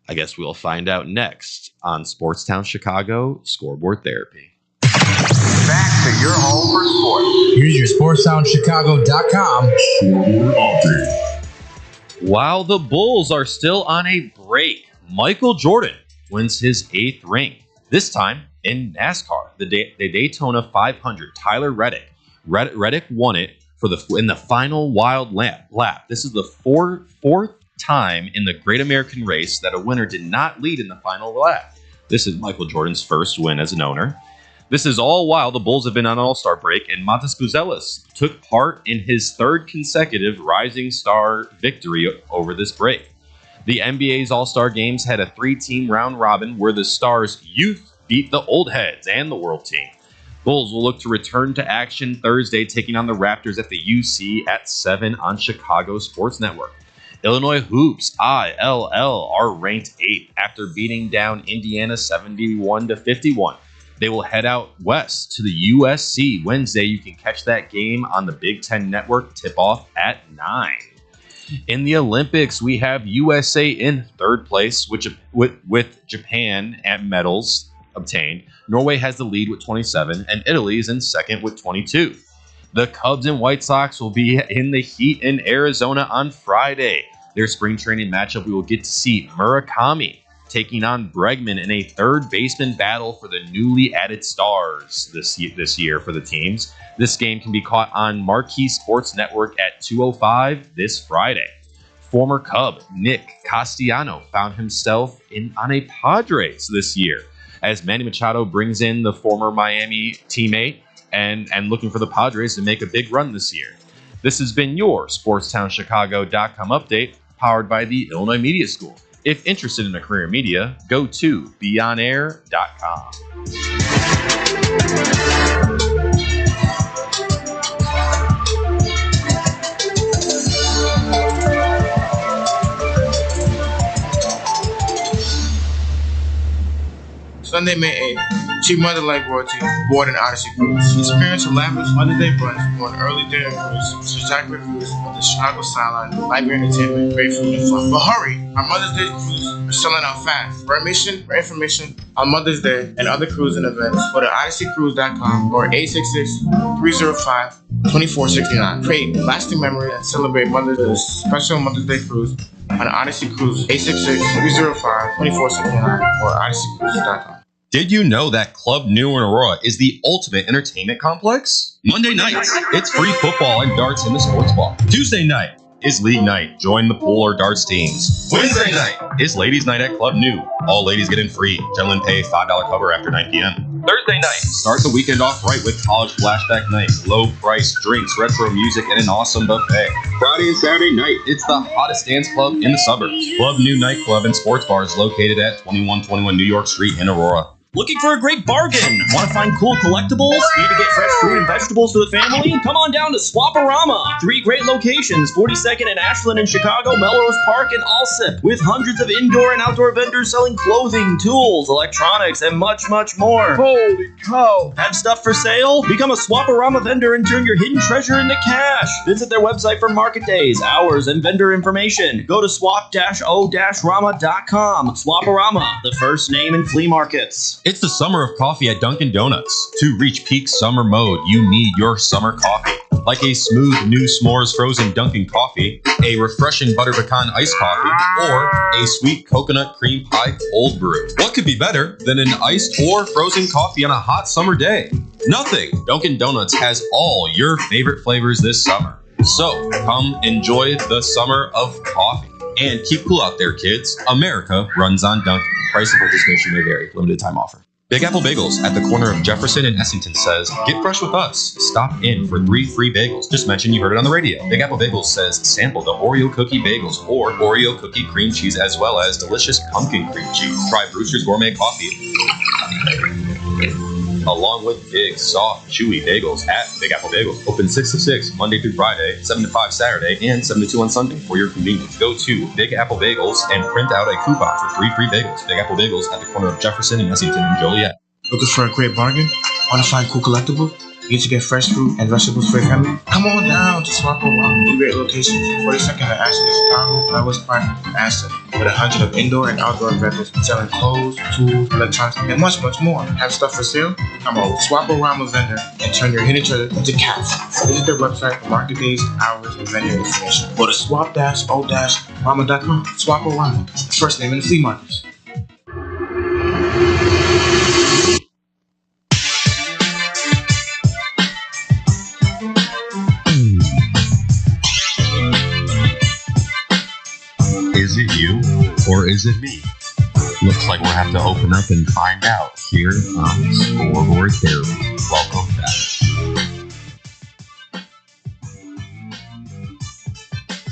I guess we'll find out next on Sportstown Chicago Scoreboard Therapy. Back to your home for sports. Here's your SportstownChicago.com scoreboard update. While the Bulls are still on a break, Michael Jordan wins his 8th ring, this time in NASCAR. The Daytona 500, Tyler Reddick. Reddick won it in the final wild lap. This is the fourth time in the Great American Race that a winner did not lead in the final lap. This is Michael Jordan's first win as an owner. This is all while the Bulls have been on an All-Star break, and Montes Buzelis took part in his 3rd consecutive Rising Star victory over this break. The NBA's All-Star Games had a 3-team round robin where the Stars youth beat the old heads and the world team. Bulls will look to return to action Thursday, taking on the Raptors at the UC at 7 on Chicago Sports Network. Illinois Hoops, ILL, are ranked 8th after beating down Indiana 71-51. They will head out west to the USC Wednesday. You can catch that game on the Big Ten Network, tip-off at 9. In the Olympics, we have USA in third place, which with Japan at medals obtained. Norway has the lead with 27, and Italy is in second with 22. The Cubs and White Sox will be in the heat in Arizona on Friday. Their spring training matchup, we will get to see Murakami taking on Bregman in a third baseman battle for the newly added stars this year for the teams. This game can be caught on Marquee Sports Network at 2:05 this Friday. Former Cub Nick Castellano found himself on a Padres this year as Manny Machado brings in the former Miami teammate and looking for the Padres to make a big run this year. This has been your SportsTownChicago.com update, powered by the Illinois Media School. If interested in a career in media, go to BeyondAir.com. Sunday, May 8th. Chief Mother Like Royalty, board and Odyssey Cruise. Experience a lavish Mother's Day brunch or an early dinner cruise. Spectacular views of the Chicago skyline, library entertainment, great food and fun. But hurry! Our Mother's Day cruise are selling out fast. For information on Mother's Day and other cruising events, go to odysseycruise.com or 866-305-2469. Create lasting memory and celebrate Mother's Day special Mother's Day cruise on Odyssey Cruise, 866-305-2469 or odysseycruise.com. Did you know that Club New in Aurora is the ultimate entertainment complex? Monday nights, it's free football and darts in the sports bar. Tuesday night is league night. Join the pool or darts teams. Wednesday night is ladies' night at Club New. All ladies get in free. Gentlemen pay $5 cover after 9 p.m. Thursday night, start the weekend off right with college flashback night. Low price drinks, retro music, and an awesome buffet. Friday and Saturday night, it's the hottest dance club in the suburbs. Club New Nightclub and Sports Bar is located at 2121 New York Street in Aurora. Looking for a great bargain? Want to find cool collectibles? Need to get fresh fruit and vegetables for the family? Come on down to Swaparama. 3 great locations, 42nd and Ashland in Chicago, Melrose Park, and Alsip, with hundreds of indoor and outdoor vendors selling clothing, tools, electronics, and much, much more. Holy cow! Have stuff for sale? Become a Swaparama vendor and turn your hidden treasure into cash. Visit their website for market days, hours, and vendor information. Go to swap-o-rama.com. Swaparama, the first name in flea markets. It's the summer of coffee at Dunkin' Donuts. To reach peak summer mode, you need your summer coffee. Like a smooth new s'mores frozen Dunkin' coffee, a refreshing butter pecan iced coffee, or a sweet coconut cream pie cold brew. What could be better than an iced or frozen coffee on a hot summer day? Nothing! Dunkin' Donuts has all your favorite flavors this summer. So, come enjoy the summer of coffee. And keep cool out there, kids. America runs on Dunkin'. Price and participation may vary. Limited time offer. Big Apple Bagels at the corner of Jefferson and Essington says, get fresh with us. Stop in for 3 free bagels. Just mention you heard it on the radio. Big Apple Bagels says, sample the Oreo cookie bagels or Oreo cookie cream cheese as well as delicious pumpkin cream cheese. Try Brewster's Gourmet Coffee along with big, soft, chewy bagels at Big Apple Bagels. Open 6 to 6, Monday through Friday, 7 to 5 Saturday, and 7 to 2 on Sunday for your convenience. Go to Big Apple Bagels and print out a coupon for 3 free bagels. Big Apple Bagels at the corner of Jefferson and Essington and Joliet. Looking for a great bargain? Want to find cool collectibles? Need to get fresh fruit and vegetables for your family? Come on down to Swaparama. 3 great locations, 42nd and Ashland, Chicago, Melrose Park, and Ashland, with 100 of indoor and outdoor vendors selling clothes, tools, electronics, and much, much more. Have stuff for sale? Become a Swaparama vendor and turn your hidden treasure into cash. Visit their website for market days, hours, and vendor information. Go to swap-o-rama.com. Swaparama, the first name in the flea markets. Is it you or is it me? Looks like we'll have to open up and find out here on ScoreBoard Therapy. Welcome back.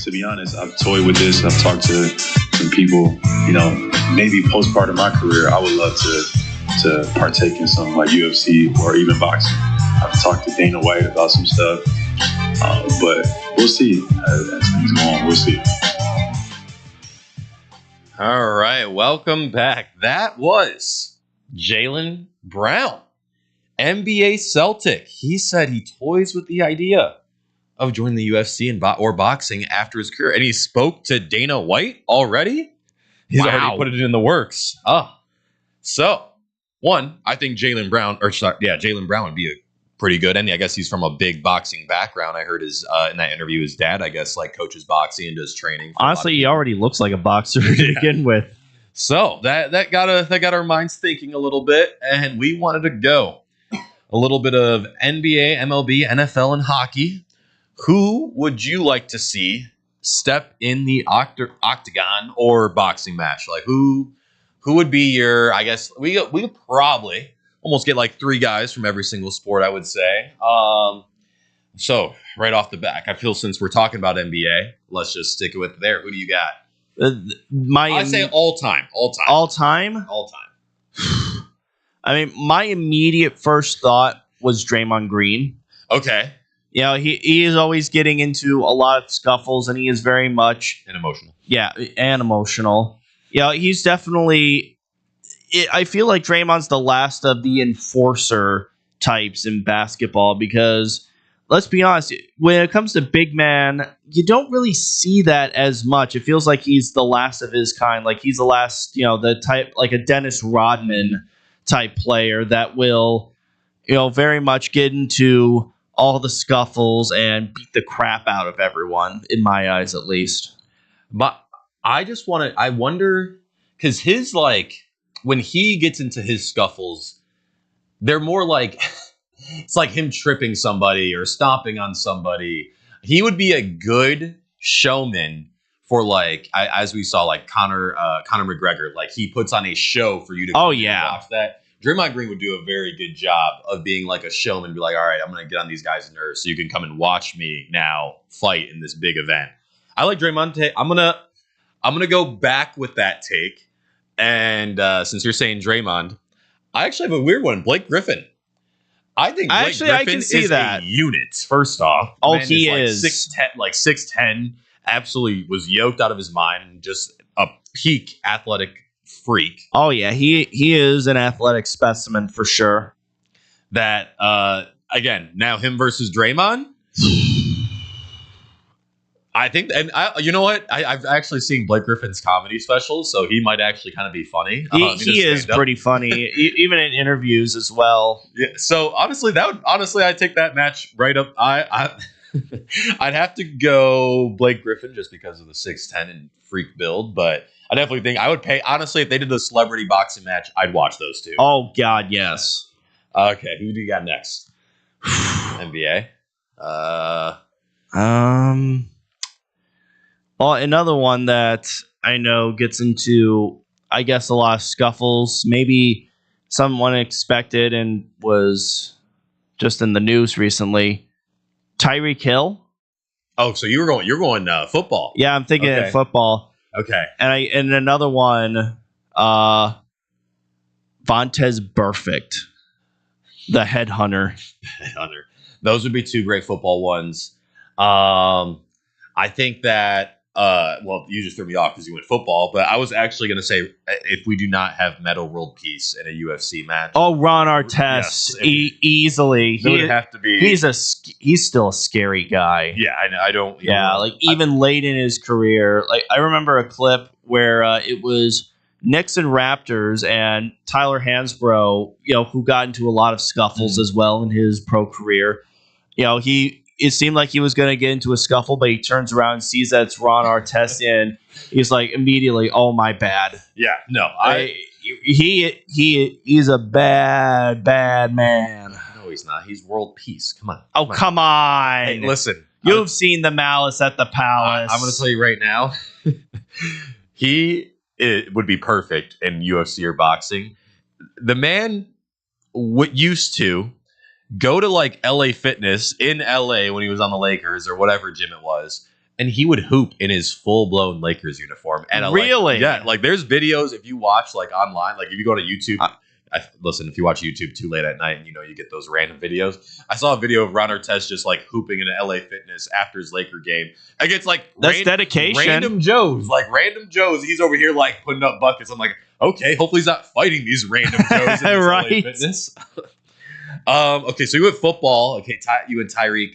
To be honest, I've toyed with this. I've talked to some people, maybe postpartum my career, I would love to partake in something like UFC or even boxing. I've talked to Dana White about some stuff, but we'll see as things go on. We'll see. All right, welcome back. That was Jaylen Brown, NBA Celtic. He said he toys with the idea of joining the UFC or boxing after his career. And he spoke to Dana White already. He's already put it in the works. So one, I think Jaylen Brown would be a pretty good. And I guess he's from a big boxing background. I heard his in that interview, his dad, I guess, like coaches boxing and does training. Honestly, he already looks like a boxer to begin with. So that got our minds thinking a little bit, and we wanted to go a little bit of NBA, MLB, NFL, and hockey. Who would you like to see step in the octagon or boxing match? Like who would be your? I guess we could probably almost get like 3 guys from every single sport, I would say. So right off the back, I feel since we're talking about NBA, let's just stick it with there. Who do you got? I'd say all time. I mean, my immediate first thought was Draymond Green. Okay. You know, he is always getting into a lot of scuffles, and he is very much... And emotional. Yeah, and emotional. Yeah, he's definitely... I feel like Draymond's the last of the enforcer types in basketball because, let's be honest, when it comes to big man, you don't really see that as much. It feels like he's the last of his kind. Like he's the last, the type, like a Dennis Rodman type player that will, very much get into all the scuffles and beat the crap out of everyone, in my eyes at least. But I wonder, because his, like, when he gets into his scuffles, they're more like, it's like him tripping somebody or stomping on somebody. He would be a good showman for, like, as we saw, like Conor McGregor. Like, he puts on a show for you to watch that. Draymond Green would do a very good job of being like a showman, be like, all right, I'm going to get on these guys' nerves so you can come and watch me now fight in this big event. I like Draymond. I'm gonna go back with that take. And since you're saying Draymond, I actually have a weird one. Blake Griffin. I think Blake Griffin I can see is that. a unit, first off. Oh, Man he is. is. Like 6'10", absolutely was yoked out of his mind, and just a peak athletic freak. Oh, yeah, he is an athletic specimen for sure. That, again, now him versus Draymond. I think, and you know what? I've actually seen Blake Griffin's comedy specials, so he might actually kind of be funny. He is pretty funny, even in interviews as well. Yeah, so honestly, I'd take that match right up. I'd have to go Blake Griffin just because of the 6'10" and freak build, but I definitely think I would pay. Honestly, if they did the celebrity boxing match, I'd watch those two. Oh God, yes. Okay, who do you got next? NBA. Well, another one that I know gets into, I guess, a lot of scuffles, maybe someone unexpected and was just in the news recently. Tyreek Hill. Oh, so you're going football. Yeah, I'm thinking of football. Okay. And another one, Vontez Burfict, the headhunter. Headhunter. Those would be 2 great football ones. I think that. Well, you just threw me off because you went football, but I was actually going to say if we do not have Metal World Peace in a UFC match. Oh, Ron Artest, easily. He would have to be. He's still a scary guy. Yeah, I don't. Even late in his career, like I remember a clip where it was Knicks and Raptors and Tyler Hansbrough, who got into a lot of scuffles as well in his pro career. It seemed like he was going to get into a scuffle, but he turns around and sees that it's Ron Artest, and he's like immediately, "Oh, my bad." Yeah, no, he's a bad man. No, he's not. He's world peace. Come on. Oh, come on. Hey, listen, you've seen the Malice at the Palace. I'm going to tell you right now, it would be perfect in UFC or boxing. The man used to go to like LA Fitness in LA when he was on the Lakers or whatever gym it was, and he would hoop in his full-blown Lakers uniform. And really? Like there's videos if you watch like online, like if you go to YouTube. Listen, if you watch YouTube too late at night and you get those random videos. I saw a video of Ron Artest just like hooping in an LA Fitness after his Laker game. Like it's like that's dedication. Random Joes. He's over here like putting up buckets. I'm like, okay, hopefully he's not fighting these random Joes in this right. LA Fitness. Okay, so you went football. Okay, you and Tyreek.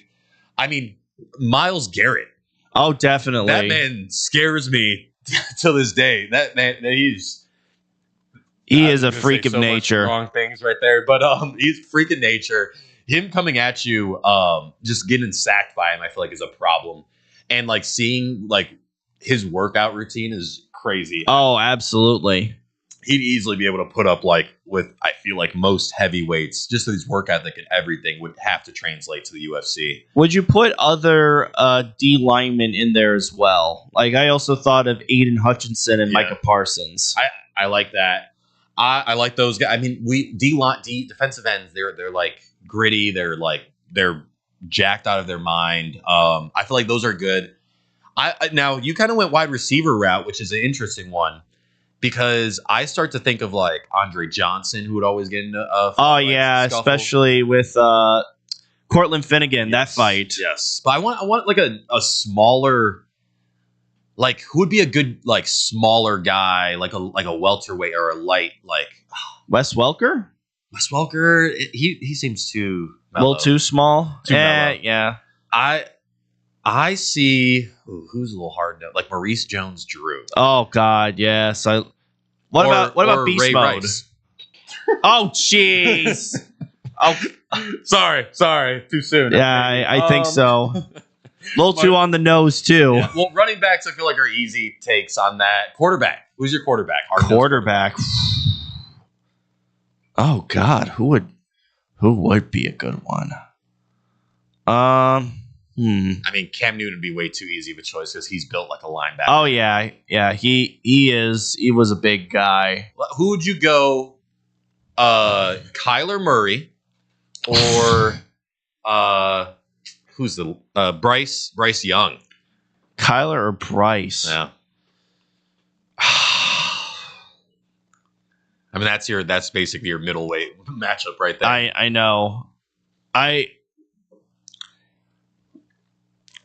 I mean, Myles Garrett. Oh, definitely. That man scares me to this day. That man, he is a freak of nature. Wrong things right there, but he's a freak of nature. Him coming at you, just getting sacked by him, I feel like is a problem. And like seeing like his workout routine is crazy. Oh, absolutely. He'd easily be able to put up like with, I feel like most heavyweights, just his work ethic and everything would have to translate to the UFC. Would you put other D linemen in there as well? Like I also thought of Aiden Hutchinson and Micah Parsons. I like that. I like those guys. I mean, D defensive ends, they're like gritty. They're jacked out of their mind. I feel like those are good. Now you kind of went wide receiver route, which is an interesting one. Because I start to think of like Andre Johnson, who would always get into especially with Cortland Finnegan, that fight. Yes, but I want like a smaller, like who would be a good like smaller guy, like a welterweight or a light, like Wes Welker. Wes Welker, he seems too mellow. A little too small. Mellow. Yeah. I see who's a little hard to like Maurice Jones-Drew. Oh God, yes. What about Beast Ray Mode? Rice. Oh jeez. Oh, sorry, too soon. Yeah, I think so. A little too on the nose too. Yeah. Well, running backs I feel like are easy takes on that. Quarterback. Who's your quarterback? Quarterback. Oh God, who would be a good one? I mean, Cam Newton would be way too easy of a choice because he's built like a linebacker. Oh yeah. He is. He was a big guy. Who would you go? Kyler Murray or who's the Bryce Young? Kyler or Bryce? Yeah. I mean, that's basically your middleweight matchup right there. I know.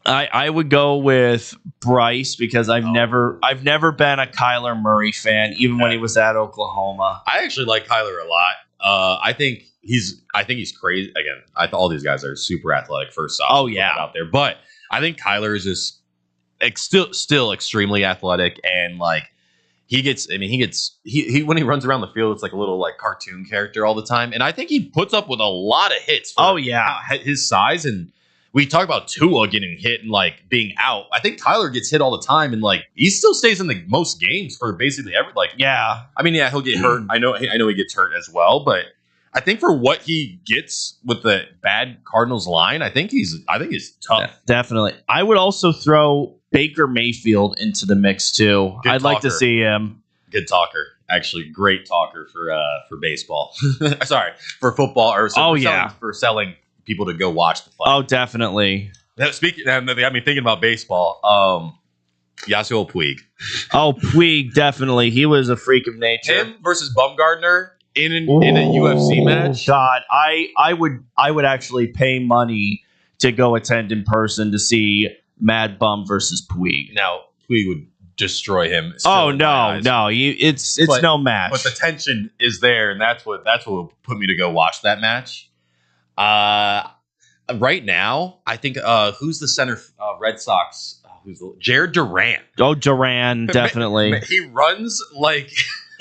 I would go with Bryce because I've never been a Kyler Murray fan, even when he was at Oklahoma. I actually like Kyler a lot. I think he's crazy. Again, all these guys are super athletic. First off, out there, but I think Kyler is just still extremely athletic, and like he when he runs around the field, it's like a little like cartoon character all the time, and I think he puts up with a lot of hits. For his size and. We talk about Tua getting hit and like being out. I think Kyler gets hit all the time, and like he still stays in the most games for basically every. Like, yeah, I mean, yeah, he'll get hurt. I know he gets hurt as well, but I think for what he gets with the bad Cardinals line, I think he's tough. Yeah, definitely. I would also throw Baker Mayfield into the mix too. I'd like to see him. Good talker. Actually, great talker for baseball. Sorry, for football or for selling people to go watch the fight. Oh, definitely. Now, that got me thinking about baseball. Yasiel Puig. Oh, Puig, definitely. He was a freak of nature. Him versus Bumgarner in a UFC match. God, I would actually pay money to go attend in person to see Mad Bum versus Puig. Now, Puig would destroy him. Oh no, it's no match. But the tension is there, and that's what would put me to go watch that match. Right now, I think who's the center? Red Sox. Jared Duran? Oh, Duran, definitely. He runs like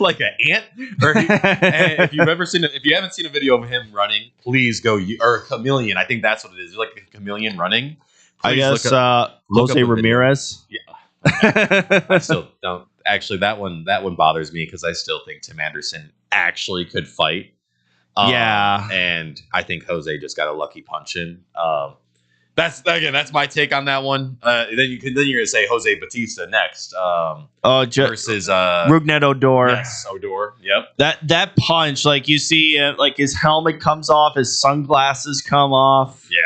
an ant. If you haven't seen a video of him running, please go. Or a chameleon. I think that's what it is. Like a chameleon running. Please I guess Jose Ramirez. Yeah. I still don't. Actually, that one bothers me because I still think Tim Anderson actually could fight. And I think Jose just got a lucky punch in. That's my take on that one. Then you're gonna say Jose Batista next. Versus Rugnet Odor. Yes, Odor. Yep. That punch, like you see, like his helmet comes off, his sunglasses come off. Yeah.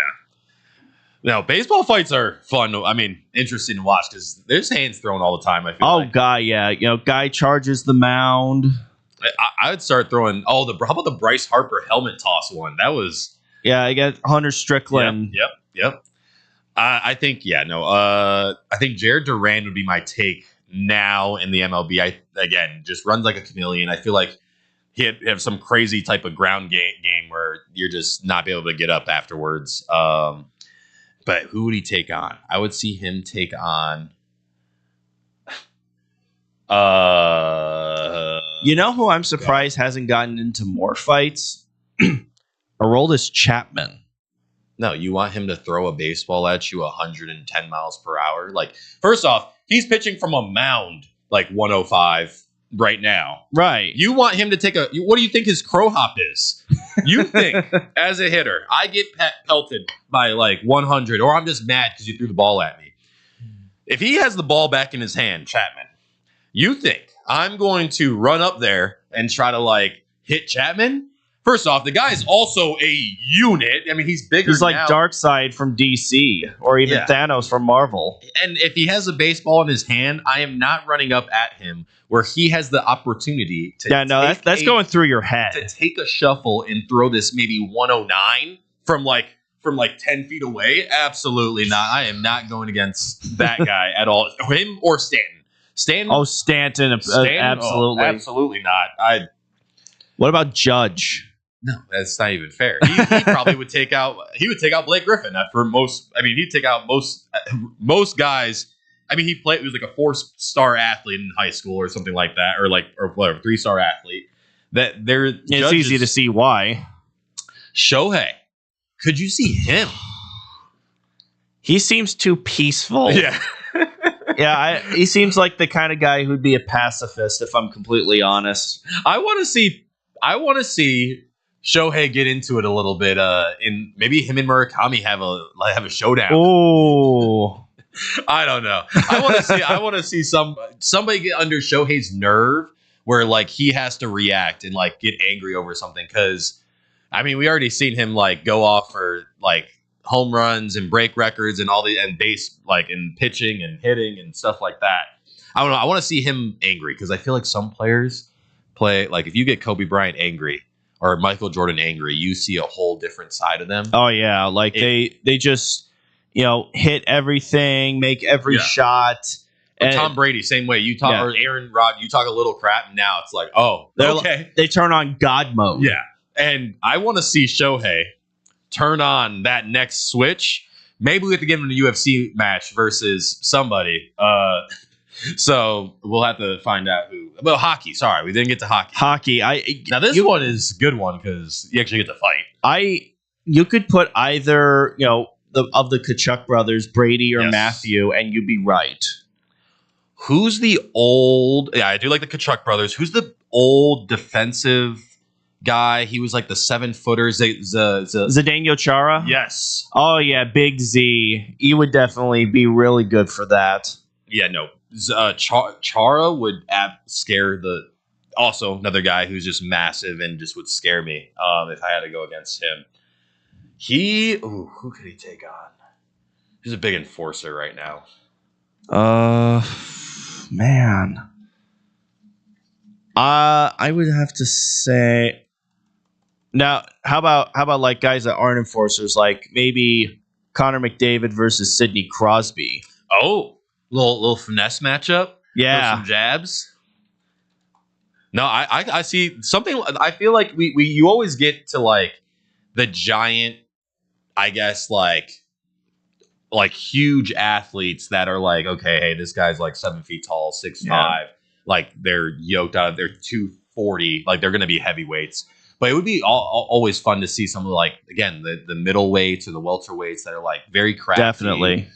Now, baseball fights are fun. I mean, interesting to watch because there's hands thrown all the time. I feel. Oh, guy, yeah. Guy charges the mound. I would start throwing. How about the Bryce Harper helmet toss one? That was. Yeah, I got Hunter Strickland. Yep. I think I think Jared Duran would be my take now in the MLB. Again, just runs like a chameleon. I feel like he'd have some crazy type of ground game where you're just not be able to get up afterwards. But who would he take on? I would see him take on. You know who I'm surprised hasn't gotten into more fights? Aroldis Chapman. No, you want him to throw a baseball at you 110 miles per hour? Like, first off, he's pitching from a mound like 105 right now. Right. You want him to take a. What do you think his crow hop is? You think as a hitter, I get pelted by like 100, or I'm just mad because you threw the ball at me. If he has the ball back in his hand, Chapman, you think I'm going to run up there and try to like hit Chapman? First off, the guy is also a unit. I mean, he's bigger. He's like now. Darkseid from DC, or even Thanos from Marvel. And if he has a baseball in his hand, I am not running up at him where he has the opportunity to. Yeah, no, that's going through your head. To take a shuffle and throw this maybe 109 from like 10 feet away. Absolutely not. I am not going against that guy at all. Him or Stanton. Stanton. Oh, Stanton. Absolutely. Absolutely not. What about Judge? No, that's not even fair. He probably would take out. He would take out Blake Griffin. For most, I mean, he'd take out most guys. I mean, he was like a 4-star athlete in high school or something like that, or whatever, 3-star athlete. It's easy to see why. Shohei, could you see him? He seems too peaceful. Yeah. He seems like the kind of guy who'd be a pacifist, if I'm completely honest. I want to see Shohei get into it a little bit. In maybe him and Murakami have a showdown. Oh, I don't know. I want to see somebody get under Shohei's nerve where like he has to react and like get angry over something. Because I mean, we already seen him like go off for like home runs and break records and base like in pitching and hitting and stuff like that. I don't know. I want to see him angry because I feel like some players play like if you get Kobe Bryant angry or Michael Jordan angry, you see a whole different side of them. Oh yeah, like they just hit everything, make every shot. And Tom Brady, same way. You talk or Aaron Rod, you talk a little crap, and now it's like, oh, okay. They turn on God mode. Yeah, and I want to see Shohei turn on that next switch. Maybe we have to give him a UFC match versus somebody. So we'll have to find out who. Well, hockey. Sorry, we didn't get to hockey. Now this one is a good one because you actually get to fight. You could put either of the Kachuk brothers, Brady or Matthew, and you'd be right. Who's the old? Yeah, I do like the Kachuk brothers. Who's the old defensive guy? He was like the 7-footer. Zdeno Chara? Yes. Oh, yeah, Big Z. He would definitely be really good for that. Yeah, no. Chara would scare also another guy who's just massive and just would scare me if I had to go against him. Who could he take on? He's a big enforcer right now. Man. I would have to say. Now, how about like guys that aren't enforcers, like maybe Connor McDavid versus Sidney Crosby? Oh, little finesse matchup. Yeah, some jabs. No, I see something. I feel like you always get to like the giant, I guess like huge athletes that are like, okay, hey, this guy's like 7 feet tall, 6'5", like they're yoked out, they're 240, like they're gonna be heavyweights. But it would be always fun to see some of like again the middleweights or the welterweights that are like very crafty. Definitely.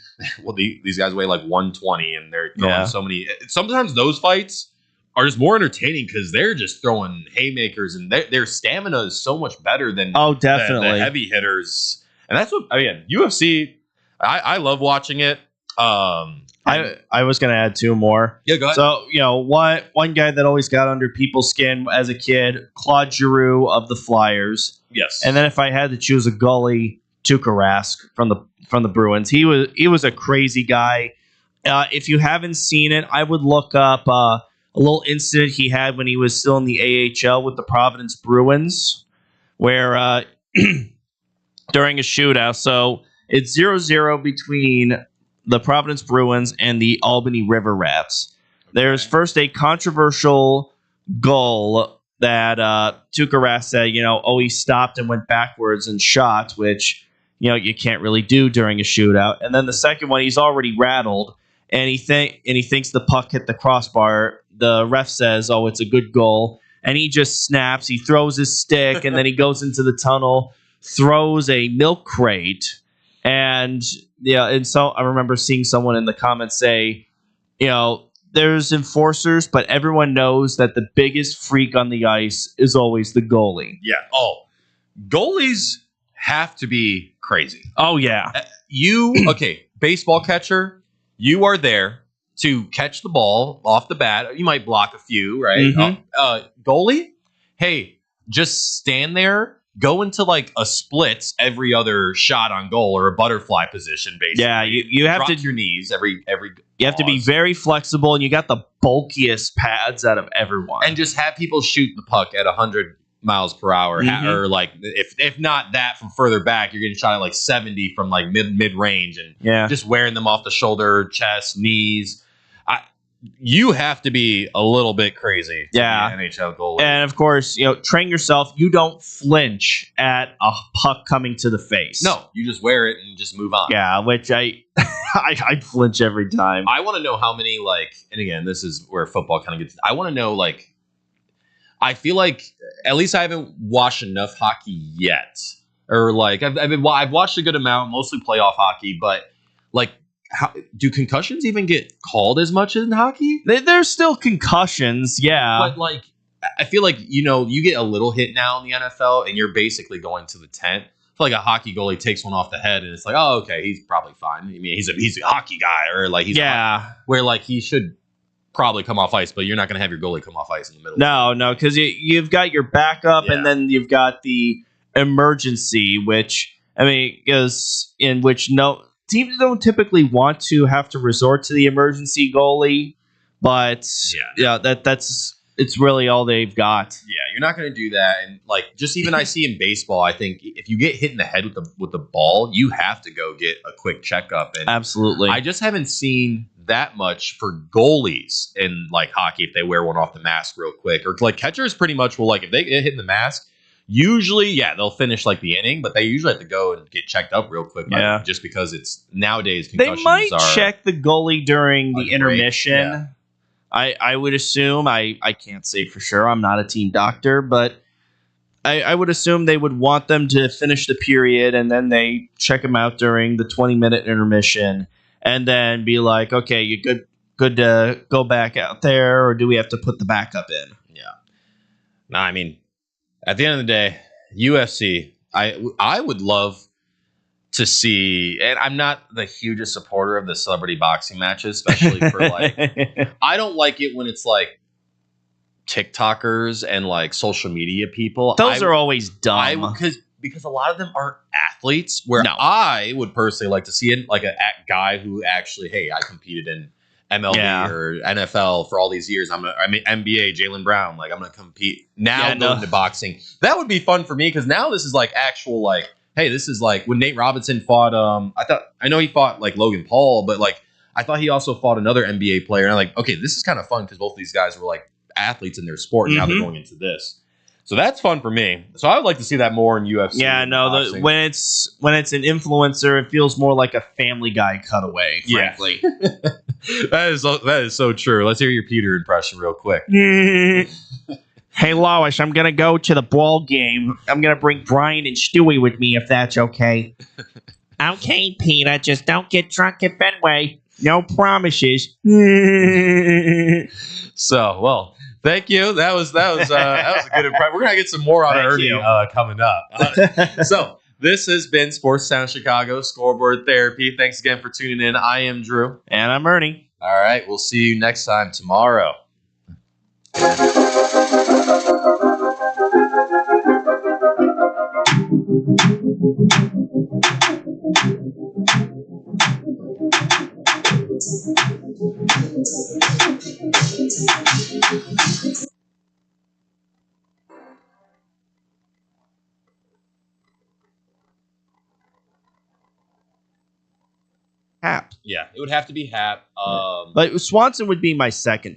Well, these guys weigh like 120 and they're throwing so many. Sometimes those fights are just more entertaining because they're just throwing haymakers and their stamina is so much better than definitely the heavy hitters. And that's what UFC. I love watching it. I was going to add 2 more. Yeah, go ahead. So, one guy that always got under people's skin as a kid, Claude Giroux of the Flyers. Yes. And then if I had to choose a goalie, Tuukka Rask from the Bruins. He was a crazy guy. If you haven't seen it, I would look up a little incident he had when he was still in the AHL with the Providence Bruins, where during a shootout, so it's 0-0 between the Providence Bruins and the Albany River Rats. There's first a controversial goal that Tuukka Rask said, he stopped and went backwards and shot, which, you can't really do during a shootout. And then the second one, he's already rattled, and he thinks the puck hit the crossbar. The ref says, "Oh, it's a good goal," and he just snaps. He throws his stick, and then he goes into the tunnel, throws a milk crate, and so I remember seeing someone in the comments say, there's enforcers, but everyone knows that the biggest freak on the ice is always the goalie. Yeah. Oh, goalies have to be crazy. Oh, yeah. Baseball catcher, you are there to catch the ball off the bat. You might block a few, right? Mhm. Goalie, hey, just stand there, go into like a splits every other shot on goal or a butterfly position, basically. Yeah, you have Drop to your knees every. You have to be very flexible, and you got the bulkiest pads out of everyone. And just have people shoot the puck at 100 miles per hour, Mhm. or like if not that from further back, you're getting shot at like 70 from like mid range, and just wearing them off the shoulder, chest, knees. You have to be a little bit crazy to be an NHL goalie. And of course, train yourself. You don't flinch at a puck coming to the face. No, you just wear it and just move on. Yeah, which I flinch every time. I want to know how many, and again, this is where football kind of gets. I want to know, I feel like at least I haven't watched enough hockey yet, or I've watched a good amount, mostly playoff hockey, but how do concussions even get called as much in hockey? There's still concussions, yeah. But I feel like you get a little hit now in the NFL, and you're basically going to the tent. I feel like a hockey goalie takes one off the head, and it's like, oh, okay, he's probably fine. I mean, he's a hockey guy, or where he should probably come off ice, but you're not going to have your goalie come off ice in the middle. No, because you've got your backup, and then you've got the emergency, which teams don't typically want to have to resort to the emergency goalie, but it's really all they've got. Yeah, you're not going to do that, and just even I see in baseball, I think if you get hit in the head with the ball, you have to go get a quick checkup. And absolutely, I just haven't seen that much for goalies in hockey if they wear one off the mask real quick, or catchers pretty much will if they get hit in the mask. Usually, they'll finish the inning, but they usually have to go and get checked up real quick. Just because it's nowadays concussions they might check the goalie during the intermission. Yeah. I would assume. I can't say for sure. I'm not a team doctor, but I would assume they would want them to finish the period, and then they check them out during the 20-minute intermission, and then be like, okay, you good to go back out there, or do we have to put the backup in? Yeah. No, I mean, at the end of the day, UFC, I would love to see, and I'm not the hugest supporter of the celebrity boxing matches, especially for I don't like it when it's TikTokers and social media people. Those are always dumb. Because a lot of them aren't athletes, where I would personally like to see it a guy who actually, hey, I competed in MLB or NFL for all these years. I'm NBA, Jaylen Brown. I'm going to compete now. Going into boxing, that would be fun for me, because now this is actual hey, this is when Nate Robinson fought. I know he fought Logan Paul, but I thought he also fought another NBA player. And I'm okay, this is kind of fun because both of these guys were athletes in their sport, and now they're going into this. So that's fun for me. So I would like to see that more in UFC. Yeah, no, when it's an influencer, it feels more like a Family Guy cutaway, frankly. That is so true. Let's hear your Peter impression real quick. Hey, Lois, I'm going to go to the ball game. I'm going to bring Brian and Stewie with me, if that's okay. Okay, Peter, just don't get drunk at Fenway. No promises. So, well, thank you. That was a good impression. We're gonna get some more on Ernie coming up. So this has been Sports Town Chicago Scoreboard Therapy. Thanks again for tuning in. I am Drew, and I'm Ernie. All right, we'll see you next time tomorrow. Hap. Yeah, it would have to be Hap. But Swanson would be my second